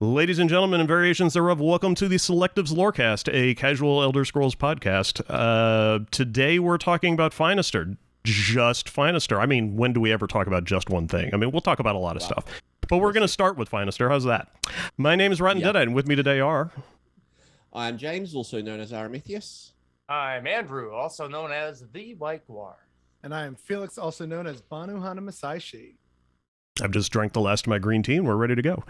Ladies and gentlemen and variations thereof, welcome to the Selectives Lorecast, a casual Elder Scrolls podcast. Today we're talking about Finaster. Just Finaster. I mean, when do we ever talk about just one thing? I mean, we'll talk about a lot of stuff. But we're going to start with Finaster. How's that? My name is Rotten Deadeye, and with me today are... I'm James, also known as Aramithius. I'm Andrew, also known as the White Guar. And I am Felix, also known as Banu Hana Masaishi. I've just drank the last of my green tea, and we're ready to go.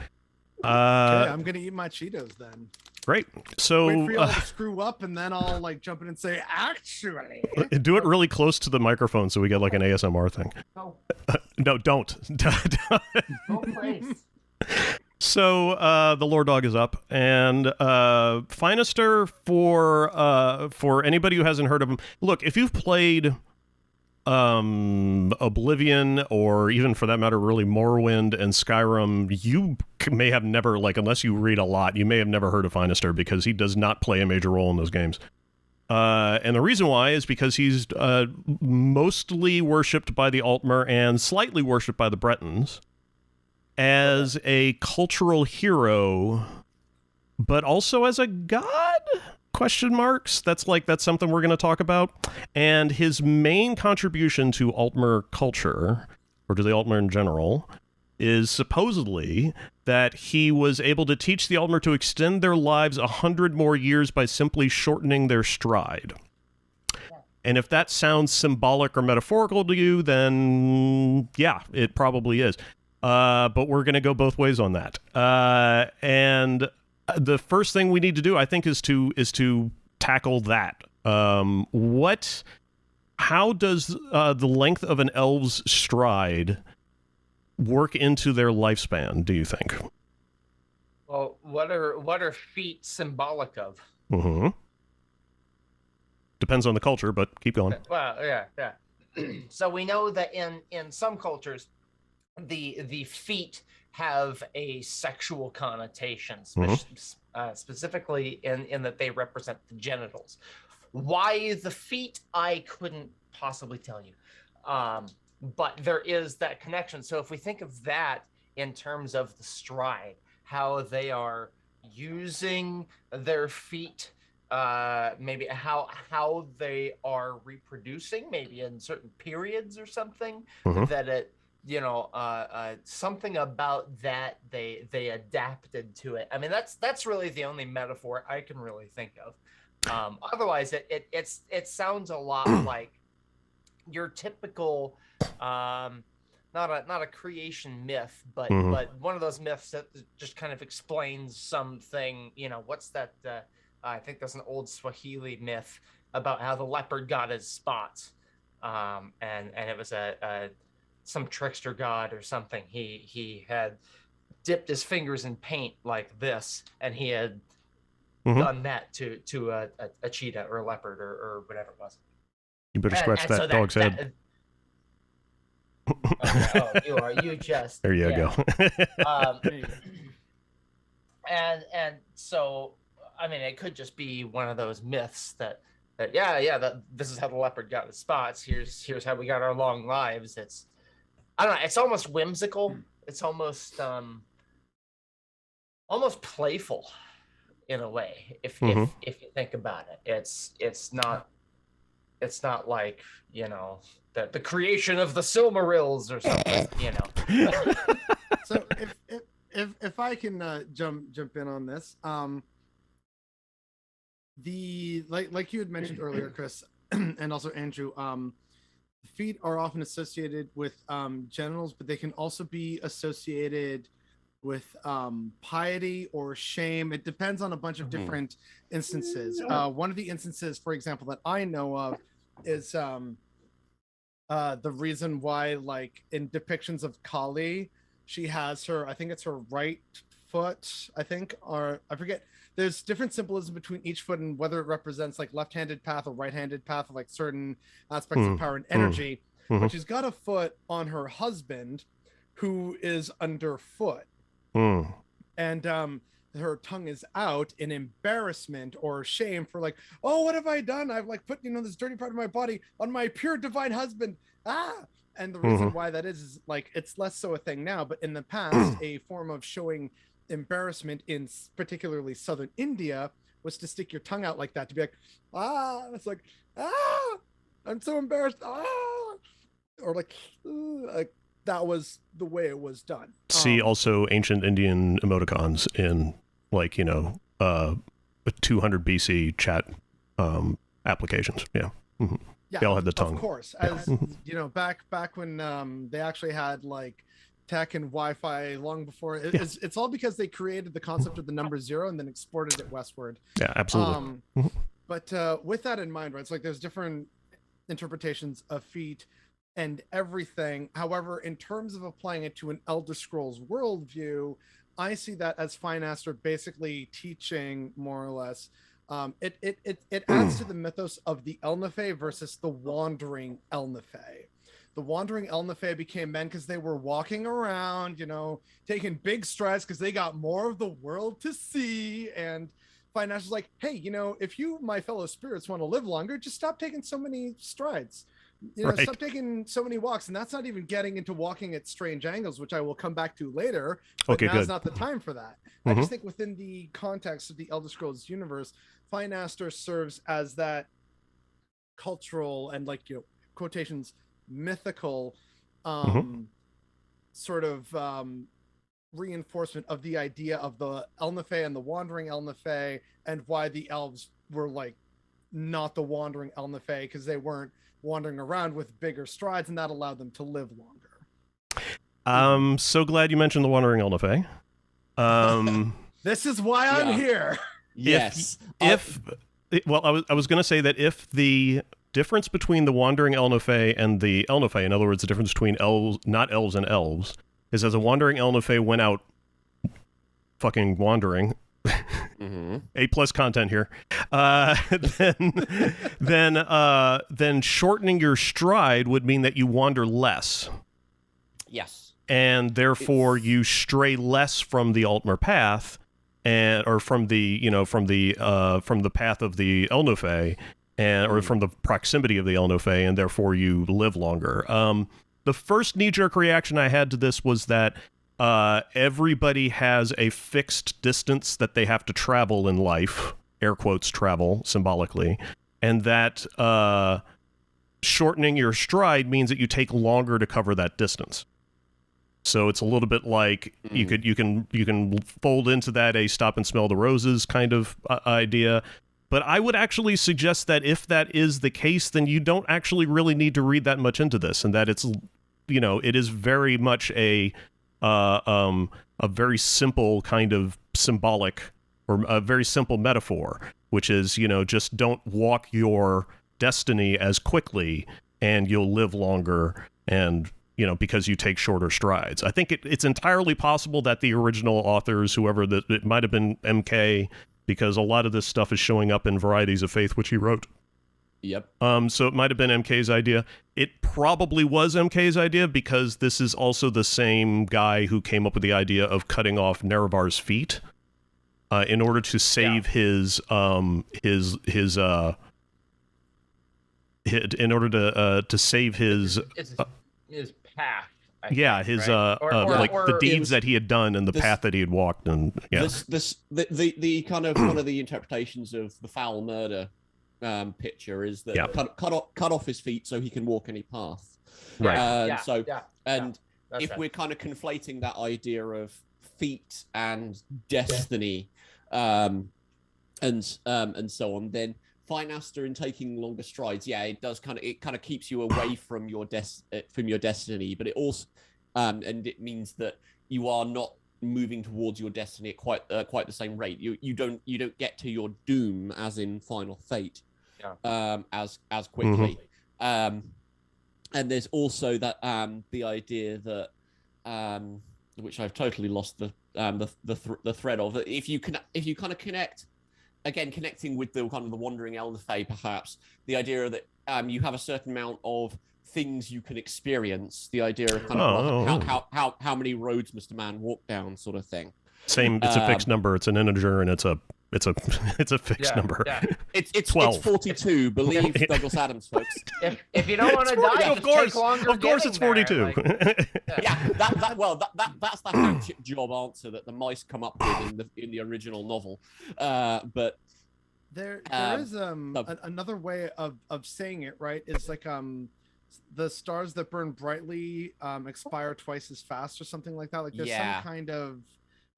Okay, I'm going to eat my Cheetos then. Great. So wait for y'all to screw up, and then I'll like jump in and say, actually. Do it really close to the microphone so we get like an ASMR thing. No. No, don't. No place. So the Lore Dog is up, and Finaster, for anybody who hasn't heard of him, look, if you've played Oblivion, or even for that matter really Morrowind and Skyrim, you may have never, like, unless you read a lot, you may have never heard of Finaster, because he does not play a major role in those games. And the reason why is because he's mostly worshipped by the Altmer and slightly worshipped by the Bretons as a cultural hero, but also as a god? Question marks. That's something we're going to talk about. And his main contribution to Altmer culture, or to the Altmer in general, is supposedly that he was able to teach the Altmer to extend their lives 100 more years by simply shortening their stride. And if that sounds symbolic or metaphorical to you, then yeah, it probably is. But we're going to go both ways on that. And the first thing we need to do, I think, is to tackle that. How does the length of an elf's stride work into their lifespan, do you think? Well, what are feet symbolic of? Mm-hmm. Depends on the culture, but keep going. Well, yeah. So we know that in some cultures, the feet have a sexual connotation, specifically in that they represent the genitals. Why the feet, I couldn't possibly tell you. But there is that connection. So if we think of that in terms of the stride, how they are using their feet, maybe how they are reproducing, maybe in certain periods or something, that it, something about that they adapted to it. I mean, that's really the only metaphor I can really think of. Otherwise, it sounds a lot like your typical, not a creation myth, but one of those myths that just kind of explains something. What's that? I think there's an old Swahili myth about how the leopard got his spots, and it was some trickster god or something. He had dipped his fingers in paint like this, and he had done that to a cheetah or a leopard or whatever it was. You better scratch that dog's head. You just there you go. And so, I mean, it could just be one of those myths that this is how the leopard got his spots. Here's how we got our long lives. I don't know. It's almost whimsical. It's almost playful in a way. If you think about it, it's not like the creation of the Silmarils or something. So if I can jump in on this, like you had mentioned earlier, Chris, and also Andrew, feet are often associated with genitals, but they can also be associated with piety or shame. It depends on a bunch of different instances. One of the instances, for example, that I know of is the reason why, like, in depictions of Kali, she has I think it's her right foot, or I forget. There's different symbolism between each foot and whether it represents like left-handed path or right-handed path of like certain aspects of power and energy. But she's got a foot on her husband who is underfoot. And her tongue is out in embarrassment or shame for like, oh, what have I done? I've like put, this dirty part of my body on my pure divine husband. And the reason why that is like, it's less so a thing now, but in the past, a form of showing embarrassment in particularly southern India was to stick your tongue out like that, to be like, it's like, I'm so embarrassed, or like that was the way it was done. See also ancient Indian emoticons in, like, 200 BC chat applications. Yeah. Mm-hmm. Yeah, they all had the tongue. Of course, as back when they actually had like tech and Wi-Fi long before. It's all because they created the concept of the number 0 and then exported it westward. Yeah, absolutely. But with that in mind, right, it's like there's different interpretations of feet and everything. However, in terms of applying it to an Elder Scrolls worldview, I see that as Finaster basically teaching more or less. It adds to the mythos of the Elnathay versus the wandering Elnathay. The wandering Elnathay became men because they were walking around, taking big strides because they got more of the world to see. And Finaster's like, hey, if you, my fellow spirits, want to live longer, just stop taking so many strides. Right. Stop taking so many walks. And that's not even getting into walking at strange angles, which I will come back to later. But okay, now's good. not the time for that. I just think within the context of the Elder Scrolls universe, Finaster serves as that cultural and, like, quotations, mythical sort of reinforcement of the idea of the Elnathay and the wandering Elnathay, and why the elves were like not the wandering Elnathay, because they weren't wandering around with bigger strides, and that allowed them to live longer. I'm so glad you mentioned the wandering Elnathay. This is why I'm here. Yes. I was going to say that if the difference between the wandering Elnathay and the Elnathay, in other words, the difference between elves, not elves, and elves, is as a wandering Elnathay went out fucking wandering, A+ content here, then shortening your stride would mean that you wander less. Yes. And therefore you stray less from the Altmer path, or from the path of the Elnathay, or from the proximity of the Elnathay, and therefore you live longer. The first knee-jerk reaction I had to this was that everybody has a fixed distance that they have to travel in life, air quotes travel symbolically, and that shortening your stride means that you take longer to cover that distance. So it's a little bit like you can fold into that a stop and smell the roses kind of idea. But I would actually suggest that if that is the case, then you don't actually really need to read that much into this, and that it's, it is very much a very simple kind of symbolic, or a very simple metaphor, which is, just don't walk your destiny as quickly and you'll live longer, and because you take shorter strides. I think it's entirely possible that the original authors, whoever that, it might have been MK, because a lot of this stuff is showing up in Varieties of Faith, which he wrote. Yep. So it might have been MK's idea. It probably was MK's idea, because this is also the same guy who came up with the idea of cutting off Nerevar's feet in order to save his path. The deeds that he had done and the path that he had walked, and the kind of one of the interpretations of the foul murder picture is that cut off his feet so he can walk any path. Right. If we're kind of conflating that idea of feet and destiny, and so on, then Finaster in taking longer strides, it does kind of keeps you away from your destiny, but it also and it means that you are not moving towards your destiny at quite the same rate. You don't get to your doom, as in Final Fate, as quickly. And there's also that the idea that which I've totally lost the thread of, that if you kind of connect. Again, connecting with the kind of the wandering Elnathay, perhaps the idea that you have a certain amount of things you can experience. The idea of kind of how many roads must a man walk down, sort of thing. Same. It's a fixed number. It's an integer, and it's a It's a it's a fixed number. Yeah. It's 12. It's 42. Believe Douglas Adams, folks. If you don't want to die, of course, take longer. Of course, it's 42. There, That's the hatchet job answer that the mice come up with in the original novel. But there is another way of saying it, right? It's like the stars that burn brightly expire twice as fast or something like that. Like there's some kind of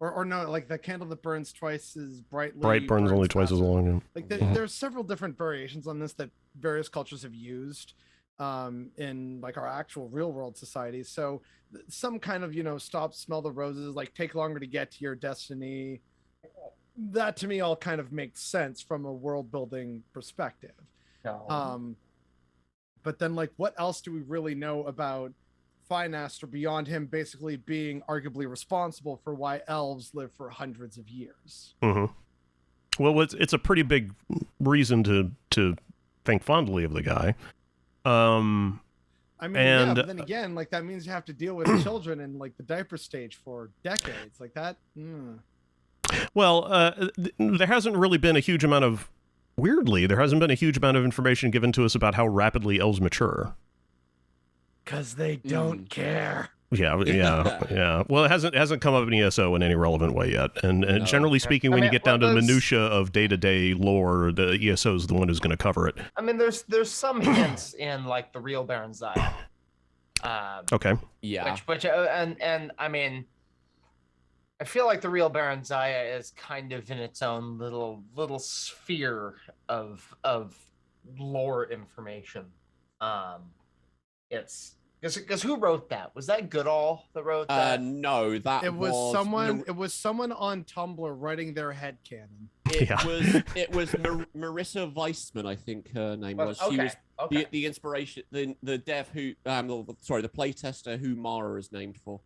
or no, like the candle that burns twice as brightly. Bright burns only twice as long. Yeah. Like there's several different variations on this that various cultures have used in like our actual real world societies. So some kind of, stop, smell the roses, like take longer to get to your destiny. That to me all kind of makes sense from a world building perspective. But then like what else do we really know about Finaster beyond him basically being arguably responsible for why elves live for hundreds of years? Well, it's a pretty big reason to think fondly of the guy. I mean, but then again, like that means you have to deal with children in like the diaper stage for decades, like that. Well, there hasn't really been a huge amount of, weirdly, there hasn't been a huge amount of information given to us about how rapidly elves mature. Because they don't care. Yeah. Well, it hasn't come up in ESO in any relevant way yet. And generally speaking, when you get down to the minutia of day-to-day lore, the ESO is the one who's going to cover it. I mean, there's some hints in like the real Baron Zaya. Okay. Yeah. Which and I mean, I feel like the real Baron Zaya is kind of in its own little sphere of lore information. It's because who wrote that? Was that Goodall that wrote that? No, it was someone. It was someone on Tumblr writing their headcanon. It was Marissa Weissman, I think her name was. She was the inspiration, the dev who, the playtester who Mara is named for.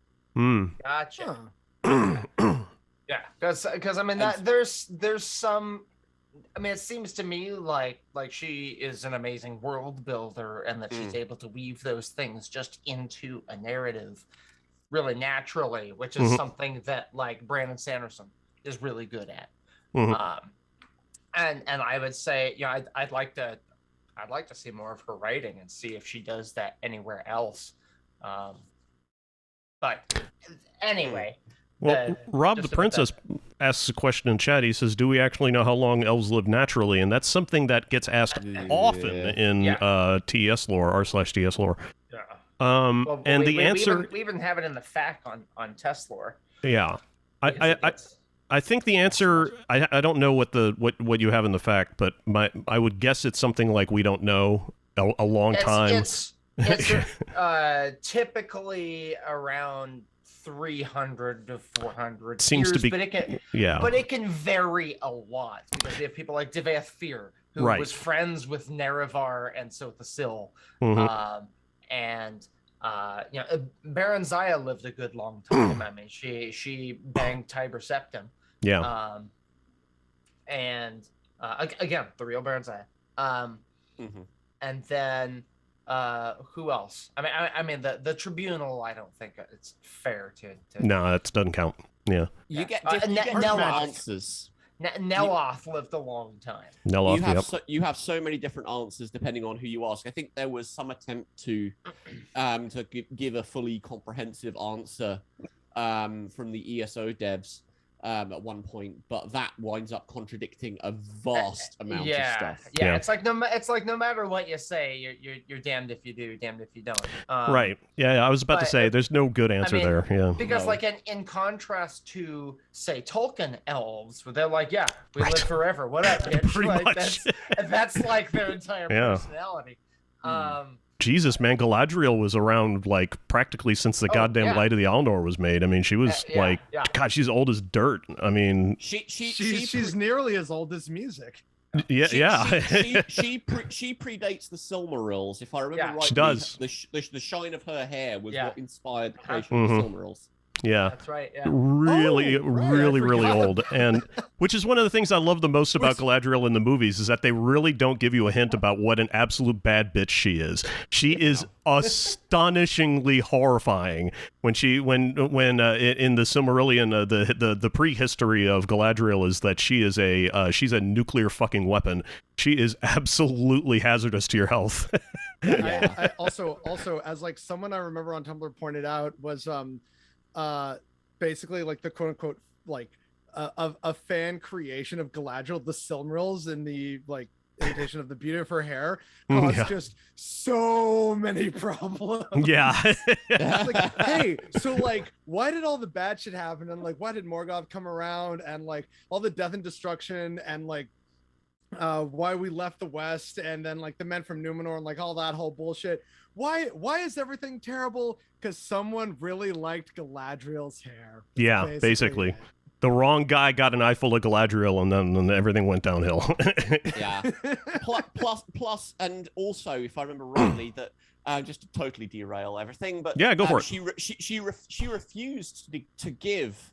Gotcha. Yeah, because I mean there's some. I mean, it seems to me like she is an amazing world builder, and that she's able to weave those things just into a narrative really naturally, which is something that like Brandon Sanderson is really good at. And I would say, I'd like to see more of her writing and see if she does that anywhere else. But anyway. Well, Rob the Princess asks a question in chat. He says, do we actually know how long elves live naturally? And that's something that gets asked often in TS lore, r/TS lore. And the answer... We even have it in the fact on test lore. Yeah. I think the answer... I don't know what you have in the fact, but I would guess it's something like we don't know a long time. It's typically around 300 to 400 seems years, to be, but it can vary a lot because we have people like Devath Fear, who was friends with Nerevar and Sothasil, Baron Zaya lived a good long time. I mean, she banged Tiber Septim, and again, the real Baron Zaya, and then. Who else? I mean, the tribunal. I don't think it's fair to. No, that doesn't count. Yeah. You get different answers. Neloth lived a long time. Neloth, you have so many different answers depending on who you ask. I think there was some attempt to give a fully comprehensive answer from the ESO devs at one point, but that winds up contradicting a vast amount of stuff. Yeah, it's like no matter what you say, you're damned if you do, damned if you don't. Right. Yeah, I was about to say there's no good answer there. Yeah. Because like in contrast to say Tolkien elves, where they're like, we live forever, whatever. Pretty much. That's like their entire personality. Jesus, man, Galadriel was around like practically since the goddamn Light of the Aldor was made. I mean, she was God, she's old as dirt. I mean, she's nearly as old as music. She predates the Silmarils, if I remember right. She does. The shine of her hair was what inspired the creation of the Silmarils. Yeah. That's right. Yeah. Really, Oh, right, really I forgot. old. And which is one of the things I love the most about Galadriel in the movies is that they really don't give you a hint about what an absolute bad bitch she is. She is astonishingly horrifying when in the Silmarillion, the prehistory of Galadriel is that she is she's a nuclear fucking weapon. She is absolutely hazardous to your health. I also as like someone I remember on Tumblr pointed out was basically like the quote unquote like a fan creation of Galadriel, the Silmarils, in the like imitation of the beauty of her hair caused just so many problems. Yeah. Like, hey, so like why did all the bad shit happen, and like why did Morgoth come around, and like all the death and destruction, and like why we left the West, and then like the men from Numenor, and like all that whole bullshit. Why is everything terrible? Because someone really liked Galadriel's hair. Yeah, basically. The wrong guy got an eye full of Galadriel, and then everything went downhill. Yeah. Plus, and also, if I remember rightly, that just to totally derail everything, but yeah, go for it. She refused to give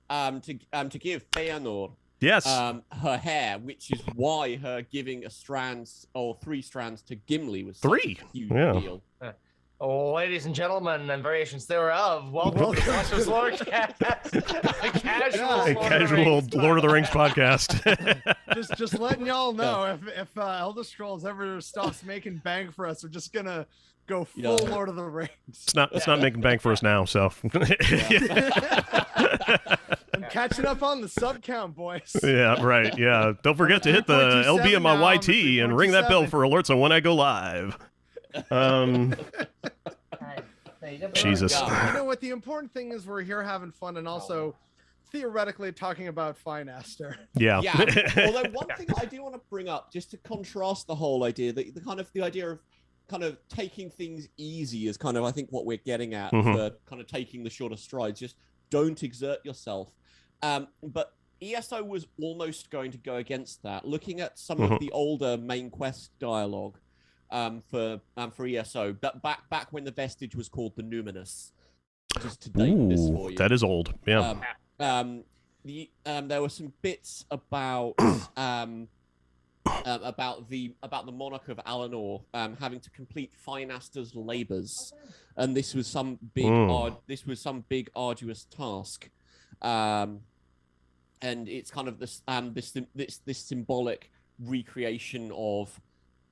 Feanor her hair, which is why her giving a strand or 3 strands to Gimli was such a huge deal. Oh, ladies and gentlemen, and variations thereof, welcome to Selectives Lorecast, casual Lord of the Rings podcast. just letting y'all know, if Elder Scrolls ever stops making bank for us, we're just gonna go full Lord of the Rings. It's not making bank for us now, so. I'm catching up on the sub count, boys. Yeah, right. Yeah, don't forget to hit the LB on my YT and ring that bell for alerts on when I go live. Jesus. You know what? The important thing is we're here having fun and also theoretically talking about Finaster. Yeah. Although one thing I do want to bring up, just to contrast the whole idea, the idea of kind of taking things easy is kind of, I think, what we're getting at for kind of taking the shorter strides. Just don't exert yourself. But ESO was almost going to go against that. Looking at some of the older main quest dialogue for ESO, but back when the vestige was called the Numinous. Just to date this for you. That is old. Yeah. There were some bits about about the monarch of Alinor having to complete Finaster's labors, and this was some big arduous task, and it's kind of this symbolic recreation of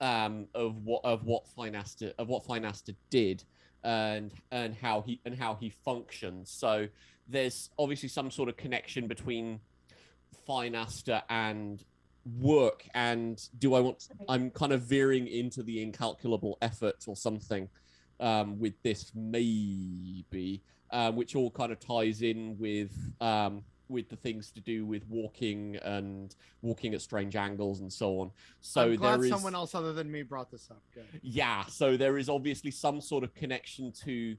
what Finaster did and how he functions. So there's obviously some sort of connection between Finaster and work, and I'm kind of veering into the incalculable effort or something with this maybe, which all kind of ties in with the things to do with walking at strange angles and so on. So I'm glad someone else other than me brought this up. Good. Yeah, so there is obviously some sort of connection to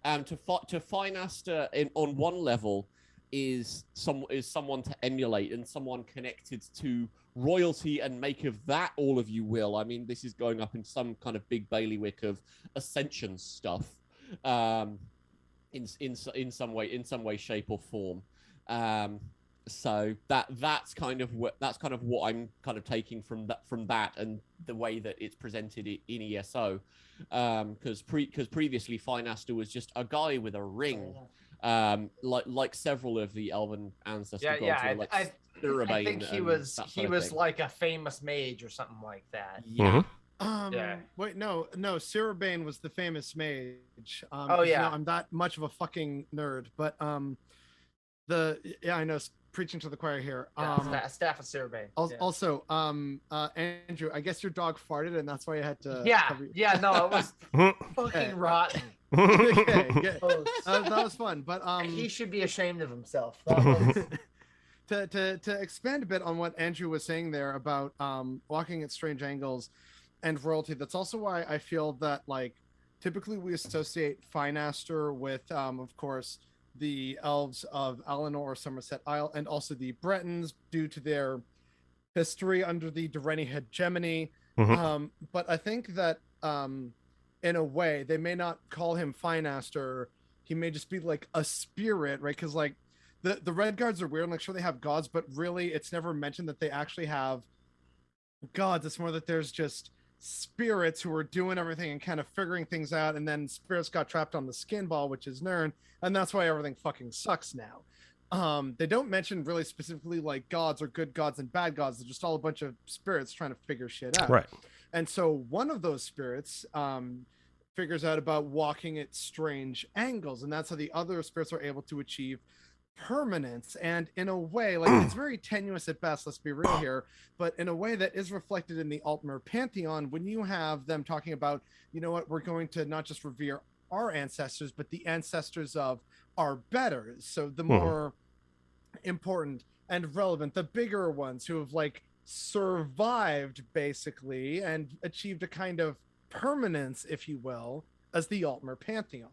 Finaster on one level is someone to emulate and someone connected to royalty, and make of that all of you will. I mean, this is going up in some kind of big bailiwick of ascension stuff, in some way, shape, or form. So that's kind of what I'm kind of taking from that and the way that it's presented in ESO, because previously Finaster was just a guy with a ring, like several of the Elven ancestor gods. I think he was like a famous mage or something like that. Yeah. Wait, no, Sirabane was the famous mage. Yeah. I'm that much of a fucking nerd, but I know, preaching to the choir here. Staff of Sirabane. Also, Andrew, I guess your dog farted, and that's why you had to. No, it was fucking rotten. Okay, that was fun, but he should be ashamed of himself. To expand a bit on what Andrew was saying there about walking at strange angles and royalty, that's also why I feel that, like, typically we associate Finaster with of course the elves of Alinor, Somerset Isle, and also the Bretons due to their history under the Durrani hegemony. But I think that in a way they may not call him Finaster. he may just be like a spirit, right? Because like the red guards are weird. I'm like, sure they have gods, but really it's never mentioned that they actually have gods. It's more that there's just spirits who are doing everything and kind of figuring things out, and then spirits got trapped on the skin ball, which is Nirn, and that's why everything fucking sucks now. They don't mention really specifically like gods or good gods and bad gods. They're just all a bunch of spirits trying to figure shit out. Right. And so one of those spirits figures out about walking at strange angles, and that's how the other spirits are able to achieve permanence. And in a way, like, it's very tenuous at best, let's be real here, but in a way that is reflected in the Altmer pantheon when you have them talking about, you know what, we're going to not just revere our ancestors, but the ancestors of our betters. So the more important and relevant, the bigger ones who have like survived basically and achieved a kind of permanence, if you will, as the Altmer pantheon.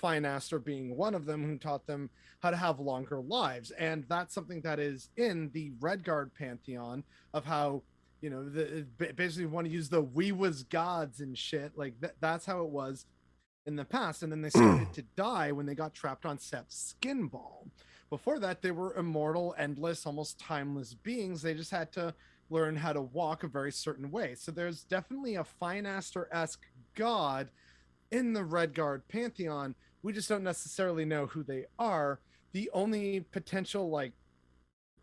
Finaster being one of them, who taught them how to have longer lives. And that's something that is in the Redguard pantheon of how, you know, basically want to use the we was gods and shit. Like that's how it was in the past. And then they started to die when they got trapped on Sep's skin ball. Before that, they were immortal, endless, almost timeless beings. They just had to learn how to walk a very certain way. So there's definitely a Finaster-esque god in the Redguard pantheon. We just don't necessarily know who they are. The only potential, like,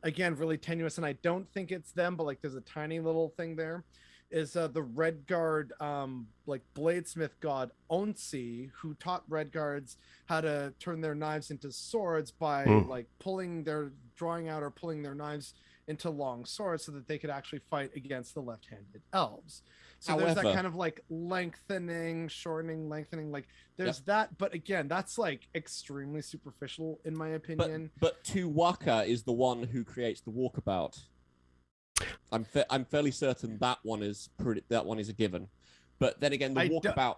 again, really tenuous, and I don't think it's them, but like there's a tiny little thing there, is the Redguard like bladesmith god Onsi, who taught Redguards how to turn their knives into swords by like drawing out or pulling their knives into long swords so that they could actually fight against the left-handed elves. So there's that kind of like lengthening, shortening, lengthening, like there's that, but again, that's like extremely superficial in my opinion. But Tuwaka is the one who creates the Walkabout. I'm fairly certain that one is a given. But then again, the Walkabout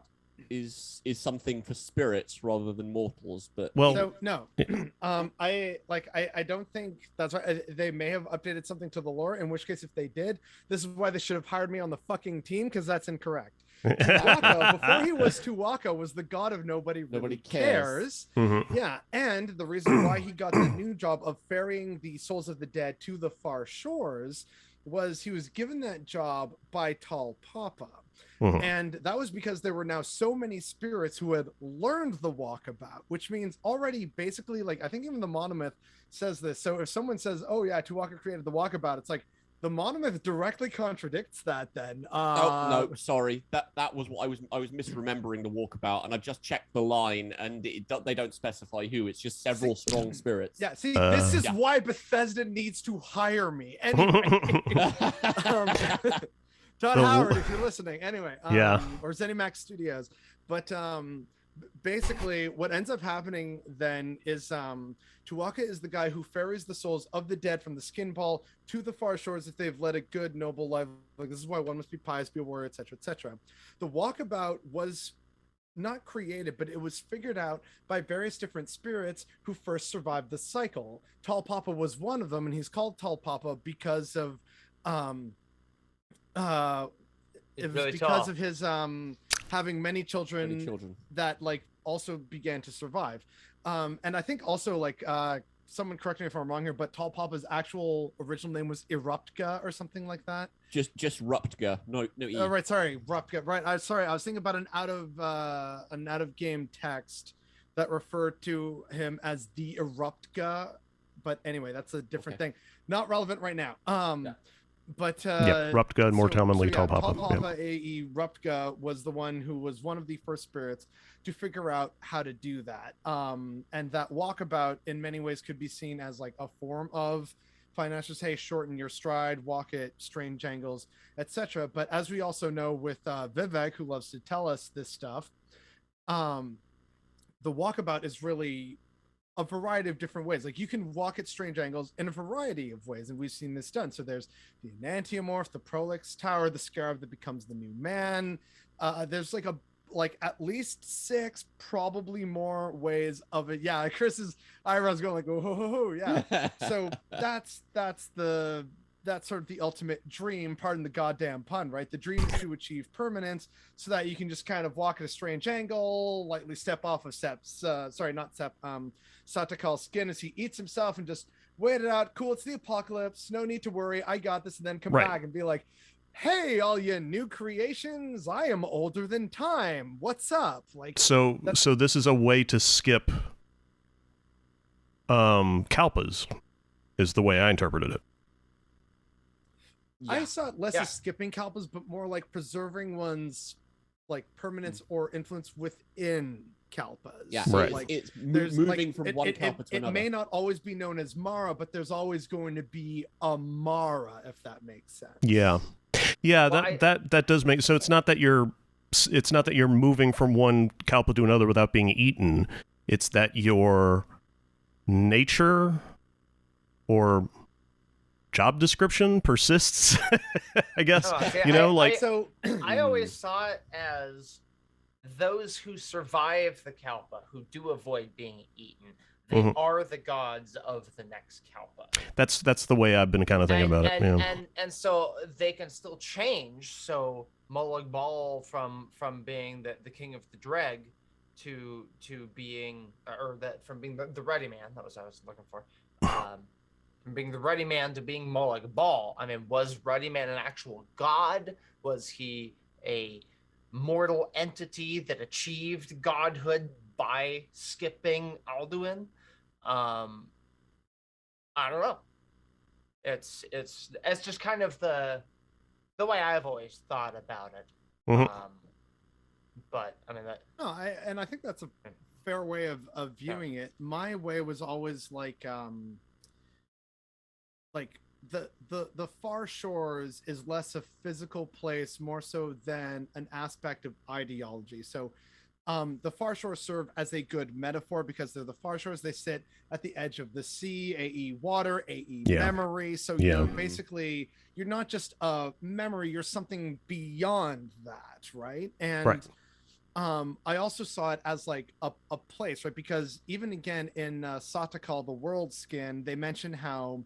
is something for spirits rather than mortals. But so no, I don't think that's right. They may have updated something to the lore, in which case, if they did, this is why they should have hired me on the fucking team, because that's incorrect. Tuwaka, before he was Tuwaka, was the god of nobody cares. Yeah, and the reason why he got the new job of ferrying the souls of the dead to the far shores was he was given that job by Tal Papa. And that was because there were now so many spirits who had learned the Walkabout, which means already basically, like, I think even the monomyth says this. So if someone says, oh yeah, Tuwaka created the Walkabout, it's like the monomyth directly contradicts that then. Oh no, sorry. That was what I was misremembering the Walkabout, and I just checked the line, and they don't specify who. It's just several strong spirits. Yeah, see, this is why Bethesda needs to hire me. Anyway. Todd Howard, if you're listening. Anyway, or ZeniMax Studios. But basically, what ends up happening then is Tuwaka is the guy who ferries the souls of the dead from the skin ball to the far shores if they've led a good, noble life. Like, this is why one must be pious, be a warrior, etc., etc. The Walkabout was not created, but it was figured out by various different spirits who first survived the cycle. Tal Papa was one of them, and he's called Tal Papa because of it was really because tall. of his having many children that like also began to survive. And I think also like someone correct me if I'm wrong here, but Tal Papa's actual original name was Eruptka or something like that. Just Ruptka. No E. Oh, right, sorry, Ruptka. Right. I was thinking about an out of game text that referred to him as the Eruptka, but anyway, that's a different thing. Not relevant right now. But Ruptka and more commonly Tal Papa. Tal Papa, A.E. Ruptka, was the one who was one of the first spirits to figure out how to do that. And that Walkabout in many ways could be seen as like a form of Finaster's, hey, shorten your stride, walk at strange angles, etc. But as we also know with Vivek, who loves to tell us this stuff, the Walkabout is really a variety of different ways. Like, you can walk at strange angles in a variety of ways, and we've seen this done. So there's the Enantiomorph, the Prolix Tower, the Scarab that becomes the new man. There's like at least 6, probably more ways of it. Yeah, Chris's eyebrows going like, oh, yeah. So that's the that's sort of the ultimate dream, pardon the goddamn pun, right? The dream is to achieve permanence so that you can just kind of walk at a strange angle, lightly step off of Satakal's skin as he eats himself and just wait it out. Cool, it's the apocalypse. No need to worry. I got this. And then come back and be like, hey, all you new creations, I am older than time. What's up? Like, so this is a way to skip Kalpas, is the way I interpreted it. I saw it less as skipping Kalpas, but more like preserving one's like permanence or influence within Kalpas. Yeah, so, right. like, It's moving like, from one Kalpa to another. It may not always be known as Mara, but there's always going to be a Mara, if that makes sense. Yeah, that does make. So it's not that you're moving from one Kalpa to another without being eaten. It's that your nature or job description persists. I guess I always saw it as those who survive the Kalpa, who do avoid being eaten, they are the gods of the next Kalpa. That's the way I've been kind of thinking about it. And so they can still change. So Molag Bal from being the king of the Dreg to being from being the ready man, that was what I was looking for. From being the Ready Man to being Molag Bal. I mean, was Ready Man an actual god? Was he a mortal entity that achieved godhood by skipping Alduin? I don't know. It's just kind of the way I've always thought about it. But I mean that. No, I think that's a fair way of viewing it. My way was always like the Far Shores is less a physical place, more so than an aspect of ideology. So the Far Shores serve as a good metaphor because they're the Far Shores. They sit at the edge of the sea, AE water, AE memory. So you know, basically you're not just a memory, you're something beyond that, right? And I also saw it as like a place, right? Because even again in Satakal, the World Skin, they mention how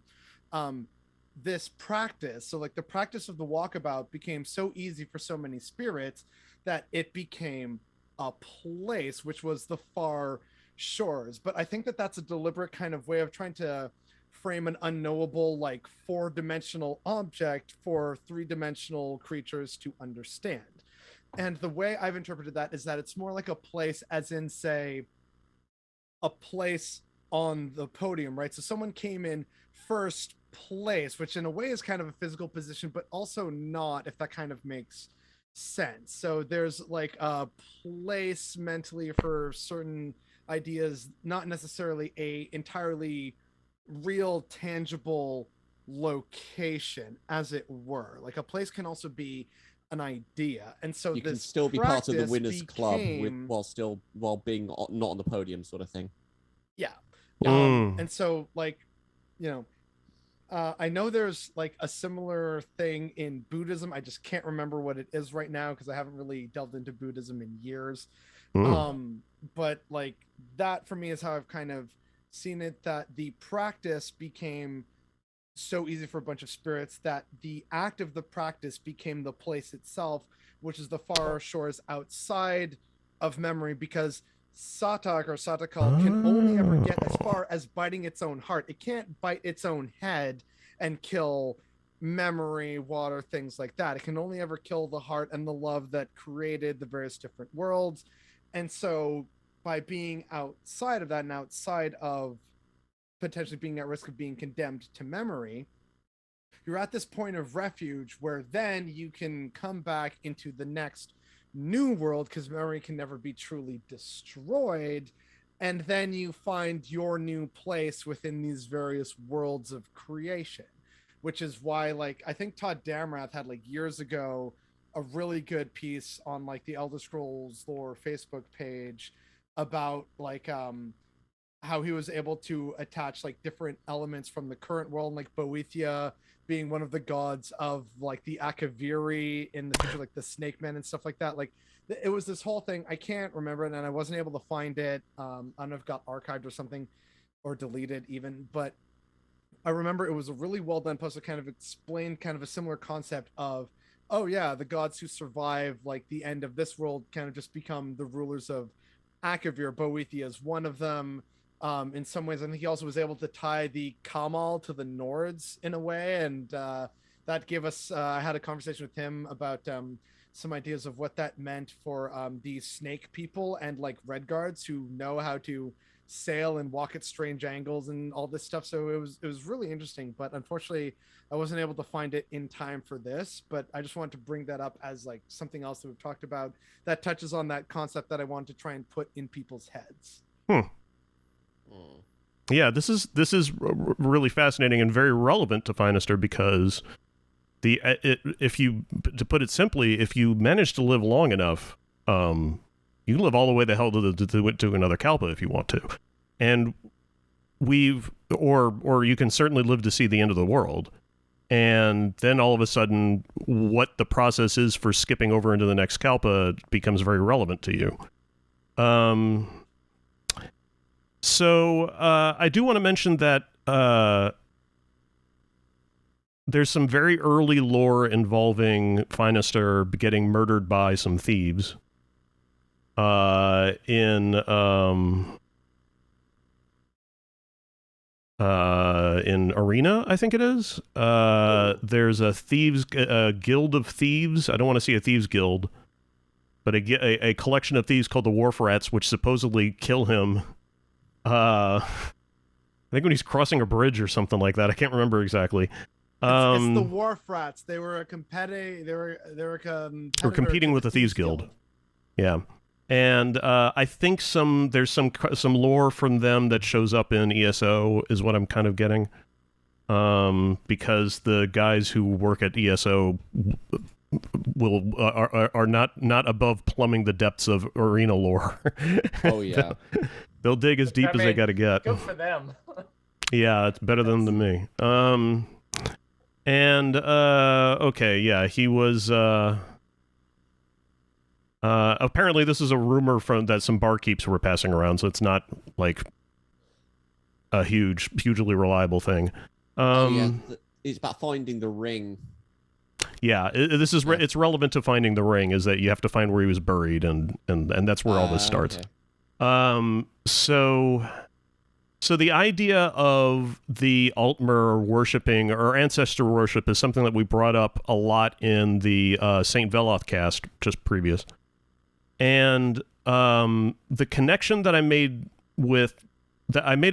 this practice, so like the practice of the Walkabout became so easy for so many spirits that it became a place, which was the Far Shores. But I think that that's a deliberate kind of way of trying to frame an unknowable, like 4-dimensional object for 3-dimensional creatures to understand. And the way I've interpreted that is that it's more like a place, as in, say, a place on the podium, right? So someone came in first place, which in a way is kind of a physical position, but also not, if that kind of makes sense. So there's like a place mentally for certain ideas, not necessarily a entirely real, tangible location, as it were. Like a place can also be an idea, and so you this can still be part of the winners club while being not on the podium, sort of thing. And so, like, you know, I know there's like a similar thing in Buddhism. I just can't remember what it is right now because I haven't really delved into Buddhism in years. But like that for me is how I've kind of seen it, that the practice became so easy for a bunch of spirits that the act of the practice became the place itself, which is the Far Shores outside of memory, because Satak or Satakal can only ever get as far as biting its own heart. It can't bite its own head and kill memory, water, things like that. It can only ever kill the heart and the love that created the various different worlds. And so by being outside of that and outside of potentially being at risk of being condemned to memory, you're at this point of refuge where then you can come back into the next new world, because memory can never be truly destroyed, and then you find your new place within these various worlds of creation, which is why, like, I think Todd Damrath had like years ago a really good piece on like the Elder Scrolls Lore Facebook page about like how he was able to attach like different elements from the current world, like Boethia being one of the gods of like the Akaviri in the future, like the Snake Men and stuff like that. Like it was this whole thing. I can't remember it, and I wasn't able to find it. I don't know if it got archived or something or deleted even, but I remember it was a really well done post that kind of explained kind of a similar concept of, oh yeah, the gods who survive like the end of this world kind of just become the rulers of Akavir. Boethia is one of them. In some ways, I think he also was able to tie the Kamal to the Nords in a way, and that gave us. I had a conversation with him about some ideas of what that meant for these snake people and like red guards who know how to sail and walk at strange angles and all this stuff. So it was really interesting, but unfortunately I wasn't able to find it in time for this. But I just wanted to bring that up as like something else that we've talked about that touches on that concept that I wanted to try and put in people's heads. Yeah, this is really fascinating and very relevant to Finaster, because if you, to put it simply, if you manage to live long enough, you can live all the way the hell to another Kalpa if you want to, and or you can certainly live to see the end of the world, and then all of a sudden, what the process is for skipping over into the next Kalpa becomes very relevant to you. So I do want to mention that there's some very early lore involving Finaster getting murdered by some thieves. In Arena, I think it is. There's a thieves guild of thieves. I don't want to see a thieves guild, but a collection of thieves called the Wharf Rats, which supposedly kill him. I think when he's crossing a bridge or something like that. I can't remember exactly. It's the Wharf Rats. They were a competitor. They were competing with the Thieves Guild. Yeah, and I think there's some lore from them that shows up in ESO is what I'm kind of getting, because the guys who work at ESO are not above plumbing the depths of Arena lore. Oh yeah. They'll dig as deep as they got to get. Good for them. Yeah, it's better than me. Okay, yeah, he was. Apparently, this is a rumor that some barkeeps were passing around, so it's not like a hugely reliable thing. It's about finding the ring. Yeah, it's relevant to finding the ring. Is that you have to find where he was buried, and that's where all this starts. Okay. So the idea of the Altmer worshipping or ancestor worship is something that we brought up a lot in the St. Veloth cast just previous, and the connection that I made a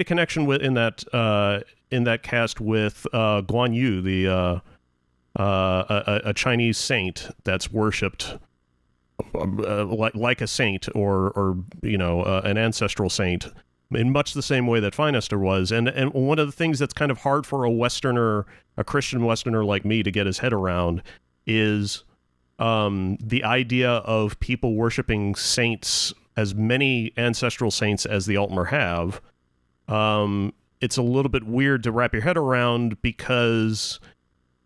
connection with in that cast with Guan Yu, a Chinese saint that's worshipped like a saint or an ancestral saint, in much the same way that Finaster was. And one of the things that's kind of hard for a Christian Westerner like me to get his head around is the idea of people worshiping saints, as many ancestral saints as the Altmer have. It's a little bit weird to wrap your head around, because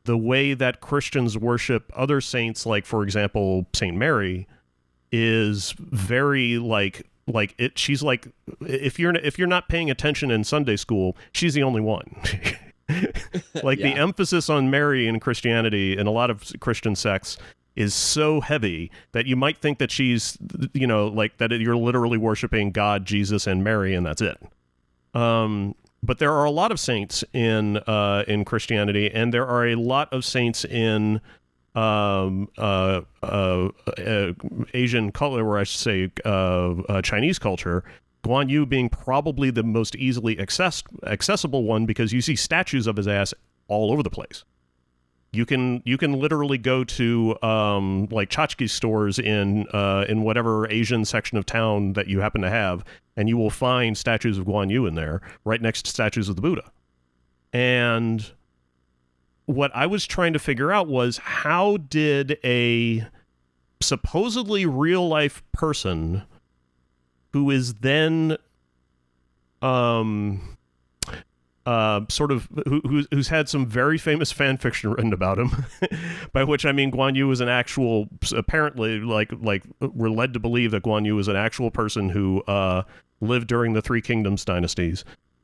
the way that Christians worship other saints, like, for example, Saint Mary, is very she's like, if you're not paying attention in Sunday school, she's the only one. The emphasis on Mary in Christianity and a lot of Christian sects is so heavy that you might think that she's, that you're literally worshiping God, Jesus, and Mary, and that's it. But there are a lot of saints in Christianity, and there are a lot of saints in Asian culture, or I should say Chinese culture, Guan Yu being probably the most easily accessible one, because you see statues of his ass all over the place. You can literally go to like tchotchke stores in whatever Asian section of town that you happen to have, and you will find statues of Guan Yu in there, right next to statues of the Buddha. And what I was trying to figure out was, how did a supposedly real life person who is then who's had some very famous fan fiction written about him, by which I mean Guan Yu is an actual, apparently, we're led to believe that Guan Yu is an actual person who lived during the Three Kingdoms dynasties,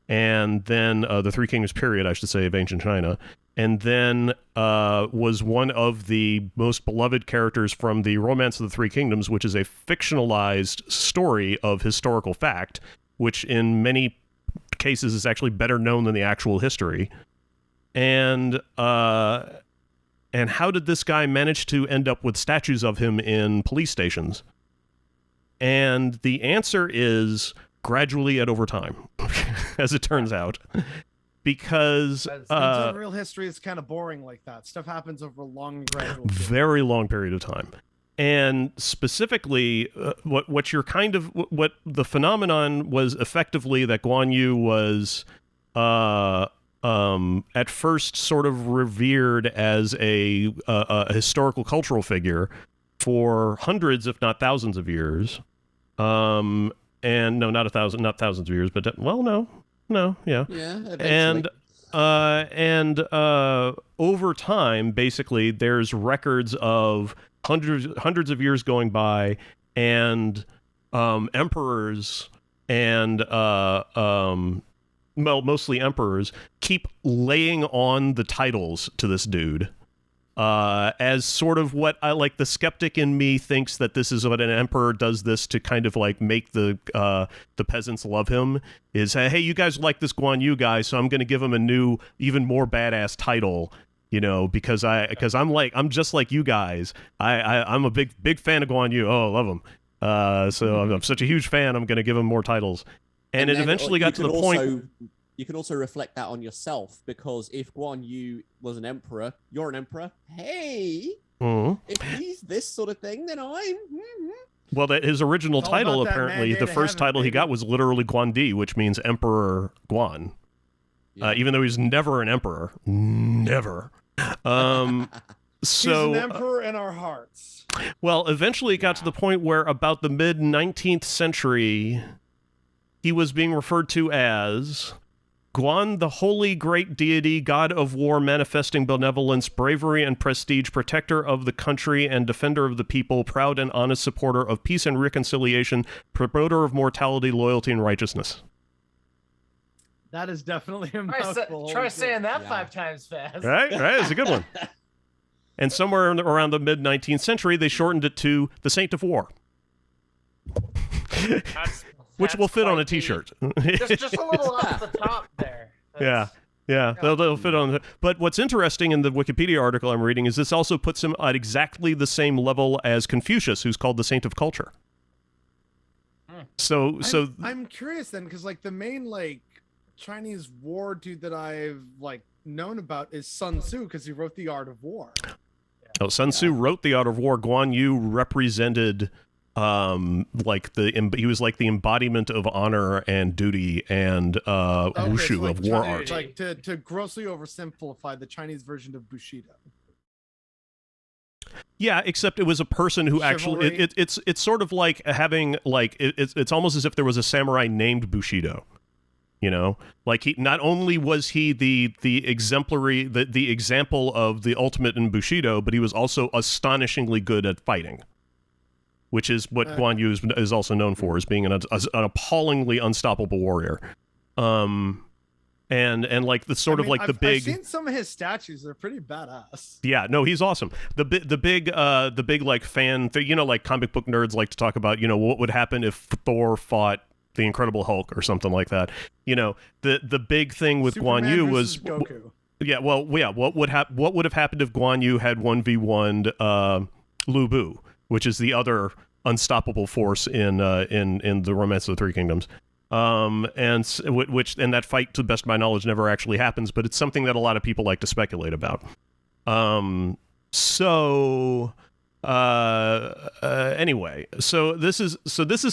and then the Three Kingdoms period, I should say, of ancient China, and then was one of the most beloved characters from the Romance of the Three Kingdoms, which is a fictionalized story of historical fact, which in many cases is actually better known than the actual history. And how did this guy manage to end up with statues of him in police stations? And the answer is gradually and over time, as it turns out. Because real history is kind of boring like that. Stuff happens over a long, gradual period. Very long period of time. And specifically, what the phenomenon was effectively that Guan Yu was at first sort of revered as a historical cultural figure for hundreds, if not thousands of years. And no, not thousands of years, but yeah. Yeah, eventually. And over time, basically, there's records of hundreds of years going by, and emperors and mostly emperors keep laying on the titles to this dude. As sort of what I like, the skeptic in me thinks that this is what an emperor does this to kind of like make the peasants love him, is hey, you guys like this Guan Yu guy, so I'm going to give him a new, even more badass title, because I'm just like you guys. I'm a big fan of Guan Yu. Oh, I love him. So I'm such a huge fan. I'm going to give him more titles, and it eventually got to the point. You can also reflect that on yourself, because if Guan Yu was an emperor, you're an emperor. Hey, if he's this sort of thing, then I'm. Well, his original title, apparently, the first title he got was literally Guan Di, which means Emperor Guan. Yeah. Even though he's never an emperor. Never. So he's an emperor in our hearts. Well, eventually it got to the point where about the mid-19th century, he was being referred to as Guan, the holy great deity, god of war, manifesting benevolence, bravery, and prestige, protector of the country and defender of the people, proud and honest supporter of peace and reconciliation, promoter of mortality, loyalty, and righteousness. That is definitely a mouthful. Try saying that 5 times fast. Right, it's a good one. And somewhere around the mid-19th century, they shortened it to the Saint of War. Which will fit on a T-shirt. just a little off the top there. Yeah. They'll fit on. But what's interesting in the Wikipedia article I'm reading is this also puts him at exactly the same level as Confucius, who's called the Saint of Culture. So I'm curious then, because like the main Chinese war dude that I've known about is Sun Tzu, because he wrote The Art of War. Oh, Sun Tzu wrote The Art of War. Guan Yu represented. He was like the embodiment of honor and duty and wushu, of war art. Like to grossly oversimplify the Chinese version of Bushido. Yeah, except it was a person who Chivalry. actually it's sort of like having it's almost as if there was a samurai named Bushido. Like he not only was he the exemplary the example of the ultimate in Bushido, but he was also astonishingly good at fighting. Which is what Guan Yu is also known for, as being an appallingly unstoppable warrior, and like the sort of like the big. I've seen some of his statues; they're pretty badass. Yeah, no, he's awesome. The big like fan, like comic book nerds like to talk about, what would happen if Thor fought the Incredible Hulk or something like that. The big thing with Superman Guan Yu was Goku. What would have happened if Guan Yu had 1v1'd Lu Bu, which is the other unstoppable force in the Romance of the Three Kingdoms, and that fight, to the best of my knowledge, never actually happens, but it's something that a lot of people like to speculate about. Anyway, so this is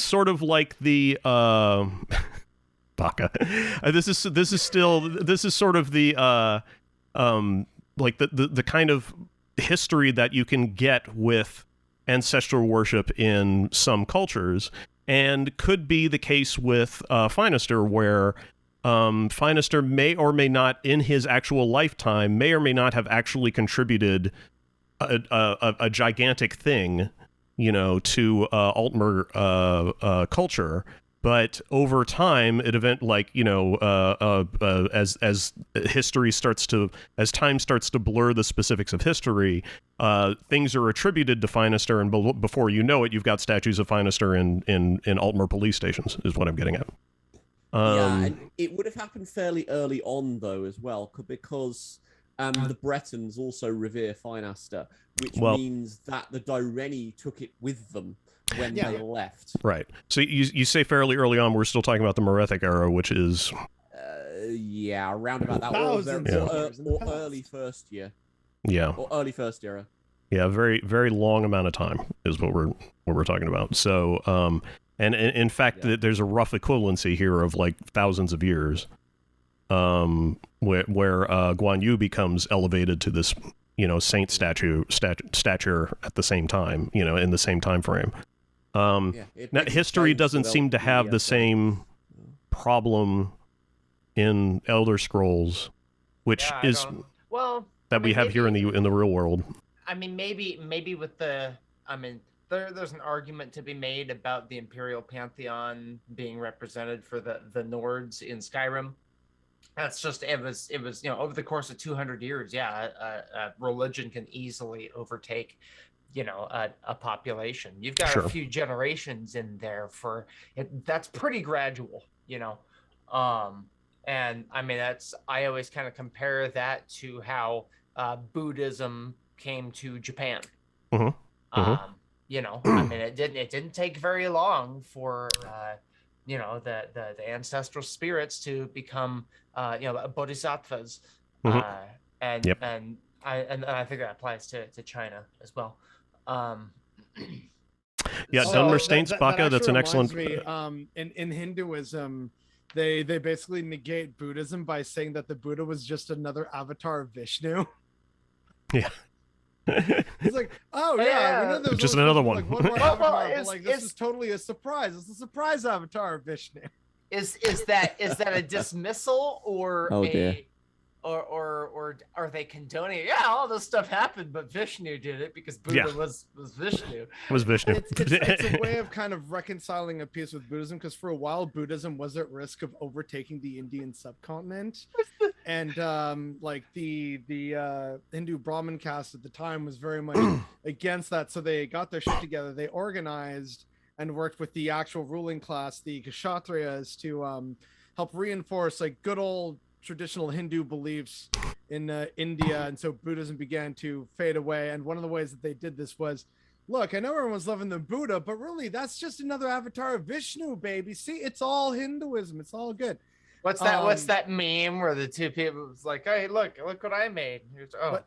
sort of like the Baka. This is sort of the like the kind of history that you can get with ancestral worship in some cultures, and could be the case with Finaster, where Finaster may or may not, in his actual lifetime, may or may not have actually contributed a gigantic thing, to Altmer culture, But over time, as history starts to, as time starts to blur the specifics of history, things are attributed to Finaster, and before you know it, you've got statues of Finaster in Altmer police stations. Is what I'm getting at. Yeah, and it would have happened fairly early on though as well, because the Bretons also revere Finaster, which means that the Direni took it with them when they left. Right. So you say fairly early on. We're still talking about the Merethic era, which is around about that, or early first year. Yeah. Or early first era. Yeah, very very long amount of time is what we're talking about. So and in fact, there's a rough equivalency here of like thousands of years, where Guan Yu becomes elevated to this saint stature at the same time, in the same time frame. Now, history doesn't seem to have the same problem in Elder Scrolls, which is that we have here in the real world. I mean, maybe with the, there's an argument to be made about the Imperial Pantheon being represented for the Nords in Skyrim. That's just it was over the course of 200 years, religion can easily overtake a population. You've got a few generations in there for it. That's pretty gradual, and I always kind of compare that to how Buddhism came to Japan. It didn't take very long for the ancestral spirits to become bodhisattvas. And I think that applies to China as well. Dunmer Stains Baka, that's an excellent in Hinduism, they basically negate Buddhism by saying that the Buddha was just another avatar of Vishnu. It's like, we know there's just another one. This is totally a surprise. It's a surprise avatar of Vishnu. Is that a dismissal or or are they condoning it? Yeah, all this stuff happened, but Vishnu did it because Buddha was Vishnu. Was Vishnu. It's a way of kind of reconciling a piece with Buddhism, because for a while Buddhism was at risk of overtaking the Indian subcontinent. And the Hindu Brahmin caste at the time was very much against that. So they got their shit together. They organized and worked with the actual ruling class, the Kshatriyas, to help reinforce like good old traditional Hindu beliefs in India. And so Buddhism began to fade away. And one of the ways that they did this was, look, I know everyone's loving the Buddha, but really that's just another avatar of Vishnu, baby. See, it's all Hinduism. It's all good. What's that meme where the two people was like, hey, look what I made. I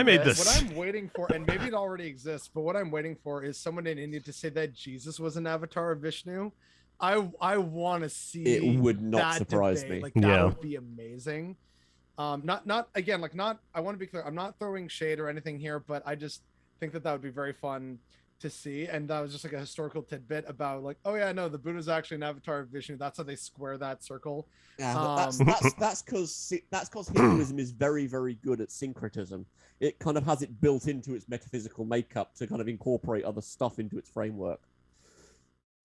made this. What I'm waiting for, and maybe it already exists, but what I'm waiting for is someone in India to say that Jesus was an avatar of Vishnu. I want to see. It would not surprise me. Like that would be amazing. Not again, like not. I want to be clear. I'm not throwing shade or anything here, but I just think that would be very fun to see. And that was just like a historical tidbit about like, oh yeah, no, the Buddha's actually an avatar of Vishnu. That's how they square that circle. Yeah, that's because Hinduism is very, very good at syncretism. It kind of has it built into its metaphysical makeup to kind of incorporate other stuff into its framework.